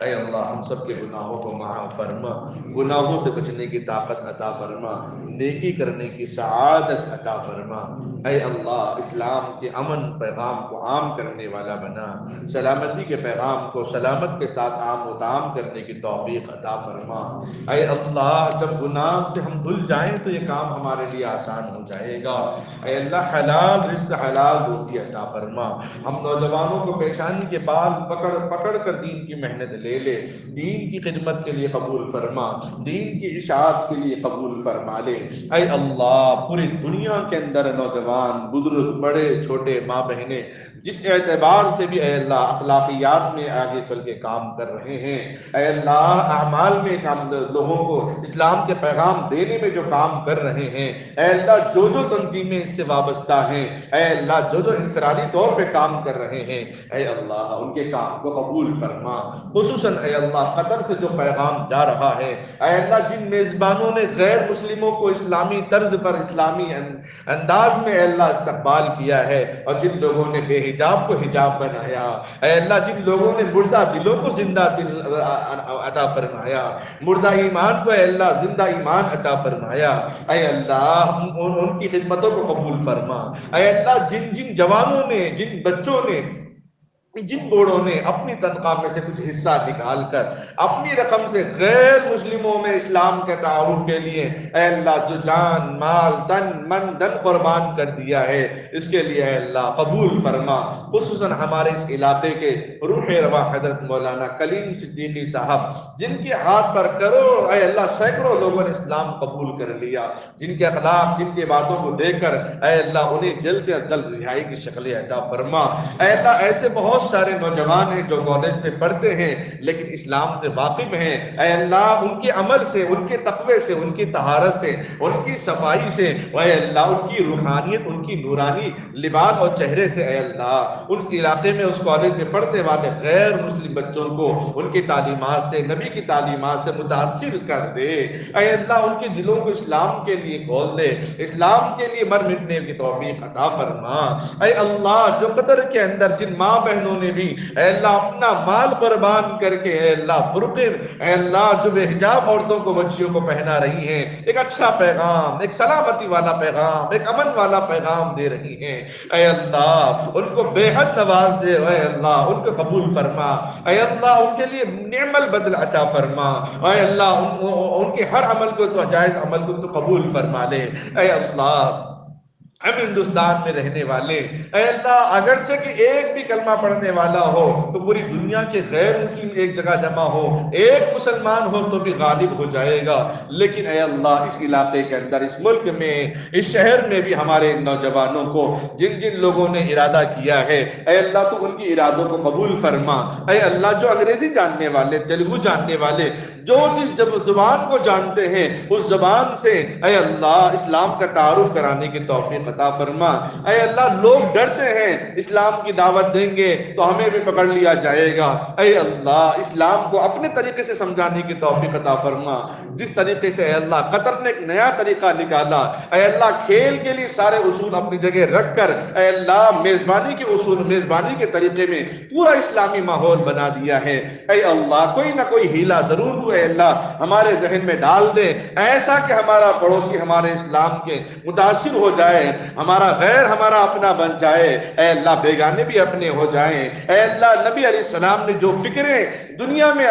Speaker 1: اے اللہ ہم سب کے گناہوں کو معاف فرما، گناہوں سے بچنے کی طاقت عطا فرما، نیکی کرنے کی سعادت عطا فرما. اے اللہ اسلام کے امن پیغام کو عام کرنے والا بنا، سلامتی کے پیغام کو سلامت کے ساتھ عام و تام کرنے کی توفیق عطا فرما. اے اللہ جب گناہ سے ہم دھل جائیں تو یہ کام ہمارے لیے آسان ہو جائے گا. اے اللہ حلال رزق حلال روزی عطا فرما. ہم نوجوانوں کو پیشانی کے بال پکڑ کر دین کی محنت لے دین کی خدمت کے لیے قبول فرما، دین کی اشاعت کے لیے قبول فرما لے. اے اللہ پوری دنیا کے اندر نوجوان، بزرگ، بڑے چھوٹے، ماں بہنیں جس اعتبار سے بھی اے اللہ اخلاقیات میں آگے چل کے کام کر رہے ہیں، اے اللہ اعمال میں کام، لوگوں کو اسلام کے پیغام دینے میں جو کام کر رہے ہیں، اے اللہ جو تنظیمیں اس سے وابستہ ہیں، اے اللہ جو انفرادی طور پہ کام کر رہے ہیں، اے اللہ ان کے کام کو قبول فرما. خصوصاً خصوصاً اے اللہ قطر سے جو پیغام جا رہا ہے، اے اللہ جن میزبانوں نے غیر مسلموں کو اسلامی طرز پر، اسلامی انداز میں اے اللہ استقبال کیا ہے، اور جن لوگوں نے بے حجاب کو حجاب بنایا، اے اللہ جن لوگوں نے مردہ دلوں کو زندہ دل عطا فرمایا، مردہ ایمان کو اے اللہ زندہ ایمان عطا فرمایا، اے اللہ ان کی خدمتوں کو قبول فرما، اے اللہ جن جوانوں نے، جن بچوں نے، جن بوڑھوں نے اپنی تنخواہ میں سے کچھ حصہ نکال کر اپنی رقم سے غیر مسلموں میں اسلام کے تعارف کے لیے اے اللہ جو جان، مال، تن، من، دن قربان کر دیا ہے، اس کے لیے اے اللہ قبول فرما۔ خصوصاً ہمارے اس علاقے کے روح رواں حضرت مولانا کلیم صدیقی صاحب، جن کے ہاتھ پر کروڑ اے اللہ سینکڑوں لوگوں نے اسلام قبول کر لیا، جن کے اخلاق، جن کے باتوں کو دیکھ کر اے اللہ انہیں جلد سے جلد رہائی کی شکل عطا فرما۔ اے اللہ ایسے بہت سارے نوجوان ہیں جو کالج میں پڑھتے ہیں لیکن اسلام سے واقف ہیں، اے اللہ ان کے عمل سے، ان کے تقوی سے، ان کی طہارت سے، ان کی صفائی سے، اے اللہ ان کی روحانیت، ان کی نورانی لباس اور چہرے سے اے اللہ اس علاقے میں، اس کالج میں پڑھنے والے غیر مسلم بچوں کو ان کی تعلیمات سے، نبی کی تعلیمات سے متاثر کر دے، اے اللہ ان کے دلوں کو اسلام کے لیے کھول دے، اسلام کے لیے مر مٹنے کی توفیق عطا فرما۔ اے اللہ جو قطر کے اندر جن ماں بہنوں نے بھی اے اللہ اپنا مال قربان کر کے اے اللہ برقع اے اللہ جو بے حجاب عورتوں کو، بچیوں کو پہنا رہی ہیں، ایک اچھا پیغام، ایک سلامتی والا پیغام، ایک امن والا پیغام دے رہی ہیں، اے اللہ ان کو بے حد نواز دے، اے اللہ ان کو قبول فرما، اے اللہ ان کے لیے نعم البدل عطا فرما، اے اللہ ان کے ہر عمل کو تو جائز عمل کو تو قبول فرما لے، اے اللہ ہم ہندوستان میں رہنے والے اے اللہ اگرچہ کہ ایک بھی کلمہ پڑھنے والا ہو تو پوری دنیا کے غیر مسلم ایک جگہ جمع ہو، ایک مسلمان ہو تو بھی غالب ہو جائے گا، لیکن اے اللہ اس علاقے کے اندر، اس ملک میں، اس شہر میں بھی ہمارے نوجوانوں کو جن جن لوگوں نے ارادہ کیا ہے اے اللہ تو ان کی ارادوں کو قبول فرما، اے اللہ جو انگریزی جاننے والے، تیلگو جاننے والے، جو جس زبان کو جانتے ہیں اس زبان سے اے اللہ اسلام کا تعارف کرانے کی توفیق عطا فرما۔ اے اللہ لوگ ڈرتے ہیں اسلام کی دعوت دیں گے تو ہمیں بھی پکڑ لیا جائے گا، اے اللہ اسلام کو اپنے طریقے سے سمجھانے کی توفیق عطا فرما، جس طریقے سے اے اللہ قطر نے ایک نیا طریقہ نکالا، اے اللہ کھیل کے لیے سارے اصول اپنی جگہ رکھ کر اے اللہ میزبانی کے اصول، میزبانی کے طریقے میں پورا اسلامی ماحول بنا دیا ہے، اے اللہ کوئی نہ کوئی ہیلا ضرور تو اے اللہ ہمارے ذہن میں ڈال دے، ایسا کہ ہمارا پڑوسی ہمارے اسلام کے متاثر ہو جائے، ہمارا غیر ہمارا اپنا بن جائے، اے اللہ بیگانے بھی اپنے ہو جائیں، اے اللہ نبی علیہ السلام نے جو فکریں دنیا میں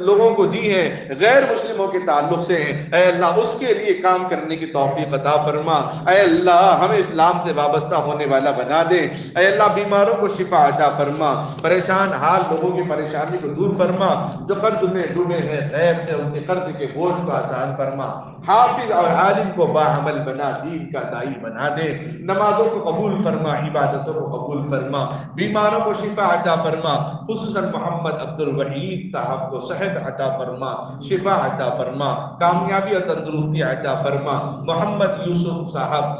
Speaker 1: لوگوں کو دی ہیں غیر مسلموں کے تعلق سے ہیں، اے اللہ اس کے لیے کام کرنے کی توفیق عطا فرما، اے اللہ ہمیں اسلام سے وابستہ ہونے والا بنا دے، اے اللہ بیماروں کو شفا عطا فرما، پریشان حال لوگوں کی پریشانی کو دور فرما، جو قرض میں ڈوبے ہیں غیر سے ان کے قرض کے بوجھ کو آسان فرما، حافظ اور عالم کو باعمل بنا، دین کا دائی بنا دے، نمازوں کو قبول فرما، عبادتوں کو قبول فرما، بیماروں کو شفا عطا فرما، خصوصاً محمد عبد الوحید صاحب کو صحت عطا فرما، شفا عطا فرما، کامیابی اور تندرستی عطا فرما، محمد یوسف صاحب،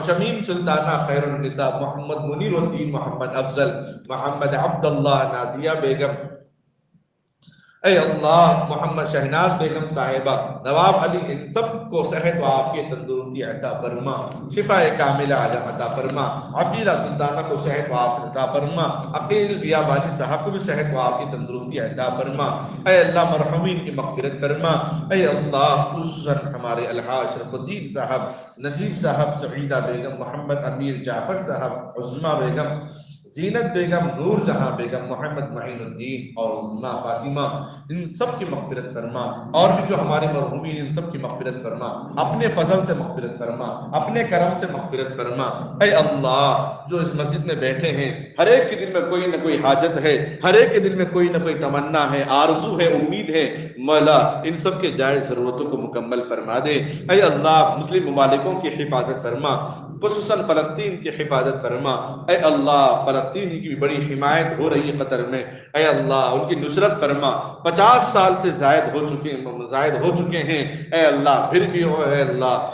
Speaker 1: شمیم سلطانہ خیر النساء، محمد منیر الدین، محمد افضل، محمد عبداللہ، نادیہ بیگم، اے اللہ محمد شہناز بیگم صاحبہ، نواب علی، ان سب کو صحت و عافیت تندرستی عطا فرما، شفا کاملہ عطا فرما، عقیلہ سلطانہ کو صحت و عافیت عطا فرما، عقیل بیابانی صاحب کو بھی صحت و عافیت تندرستی عطا فرما، اے اللہ مرحومین کی مغفرت فرما، اے اللہ خصوصاً ہمارے الحاج شرف الدین صاحب، نجیب صاحب، سعیدہ بیگم، محمد امیر جعفر صاحب، عظمہ بیگم، زینت بیگم، نور جہاں بیگم، محمد معین الدین اور عظمہ فاطمہ، ان سب کی مغفرت فرما، اور بھی جو ہمارے مرحومین ان سب کی مغفرت فرما، اپنے فضل سے مغفرت فرما، اپنے کرم سے مغفرت فرما، اے اللہ جو اس مسجد میں بیٹھے ہیں ہر ایک کے دل میں کوئی نہ کوئی حاجت ہے، ہر ایک کے دل میں کوئی نہ کوئی تمنا ہے، آرزو ہے، امید ہے، مولا ان سب کے جائز ضرورتوں کو مکمل فرما دے، اے اللہ مسلم ممالکوں کی حفاظت فرما، خصوصاً فلسطین کی حفاظت فرما، اے اللہ فلسطین کی بڑی حمایت ہو رہی ہے قطر میں، اے اللہ ان کی نصرت فرما، 50 سال سے زائد ہو چکے ہیں، اے اللہ پھر بھی ہو اے اللہ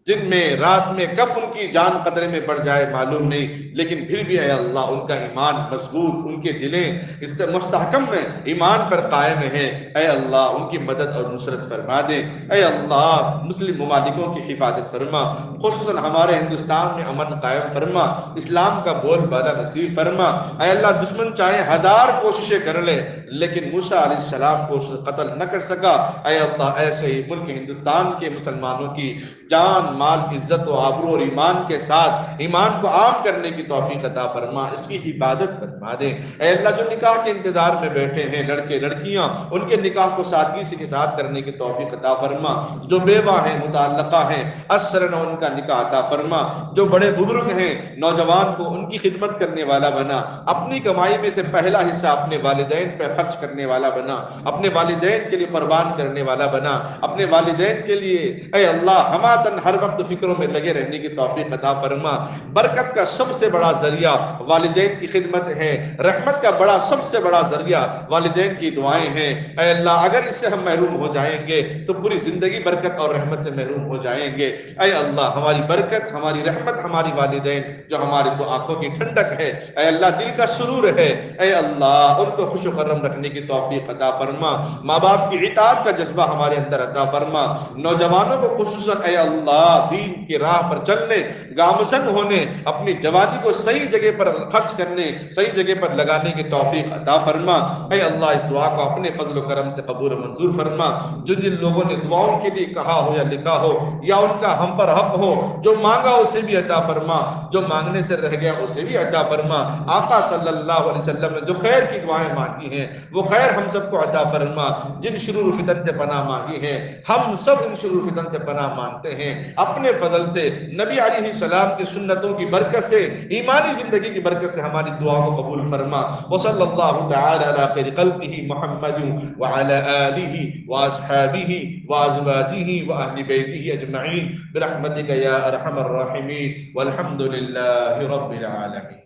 Speaker 1: جن میں رات میں کب ان کی جان قطرے میں پڑ جائے معلوم نہیں، لیکن پھر بھی اے اللہ ان کا ایمان مضبوط، ان کے دلیں مستحکم میں ایمان پر قائم ہیں، اے اللہ ان کی مدد اور نصرت فرما دے۔ اے اللہ مسلم ممالکوں کی حفاظت فرما، خصوصاً ہمارے ہندوستان میں امن قائم فرما، اسلام کا بول بالا نصیب فرما۔ اے اللہ دشمن چاہے ہزار کوششیں کر لے لیکن موسیٰ علیہ السلام کو قتل نہ کر سکا۔ اے اللہ ایسے ہی ملک ہندوستان کے مسلمانوں کی جان مال عزت و آبرو اور ایمان کے ساتھ ایمان کو عام کرنے کی توفیق عطا فرما، اس کی حفاظت فرما دے۔ اے اللہ جو نکاح کے انتظار میں بیٹھے ہیں لڑکے لڑکیاں، ان کے نکاح کو سادگی سے کے ساتھ کرنے کی توفیق عطا فرما۔ جو بیوہ ہیں متعلقہ ہیں اسرن ان کا نکاح عطا فرما۔ جو بڑے بزرگ ہیں نوجوان کو ان کی خدمت کرنے والا بنا، اپنی کمائی میں سے پہلا حصہ اپنے والدین پہ خرچ کرنے والا بنا، اپنے والدین کے لیے قربان کرنے والا بنا، اپنے والدین کے لیے اے اللہ ہماتن ہر وقت فکروں میں لگے رہنے کی توفیق عطا فرما۔ برکت کا سب سے بڑا ذریعہ والدین کی خدمت ہے، رحمت کا بڑا سب سے بڑا ذریعہ والدین کی دعائیں ہیں۔ اے اللہ اگر اس سے ہم محروم ہو جائیں گے تو پوری زندگی برکت اور رحمت سے محروم ہو جائیں گے۔ اے اللہ ہماری برکت ہماری رحمت ہماری والدین جو ہماری تو آنکھوں کی ٹھنڈک ہے، اے اللہ دل کا سرور ہے، اے اللہ ان کو خوش و خرم رکھنے کی توفیق عطا فرما۔ ماں باپ کی اطاعت کا جذبہ ہمارے اندر عطا فرما۔ نوجوانوں کو خصوصاً اے اللہ دین کی راہ پر چلنے گامزن ہونے، اپنی جوانی کو صحیح جگہ پر خرچ کرنے صحیح جگہ پر لگانے کی توفیق عطا فرما۔ اے اللہ اس دعا کو اپنے فضل و کرم سے قبول و منظور فرما۔ جن جن لوگوں نے دعاؤں کے لیے کہا ہو یا لکھا ہو یا ان کا ہم پر حق ہو، جو مانگا اسے بھی عطا فرما، جو مانگنے سے رہ گیا اسے بھی عطا فرما۔ آقا صلی اللہ علیہ وسلم نے جو خیر کی دعائیں مانگی ہیں وہ خیر ہم سب کو عطا فرما۔ جن شرور و فتن سے پناہ مانگی ہے ہم سب ان شرور و فتن سے پناہ مانگتے ہیں اپنے فضل سے، نبی علیہ السلام کی سنتوں کی برکت سے، ایمانی زندگی کی برکت سے ہماری دعاؤں کو قبول فرما۔ وصلی اللہ تعالی علی خیر خلقہ محمد وعلی آلہ واصحابہ وازواجہ واہل بیتہ اجمعین برحمتک یا ارحم الراحمین والحمد للہ رب العالمین۔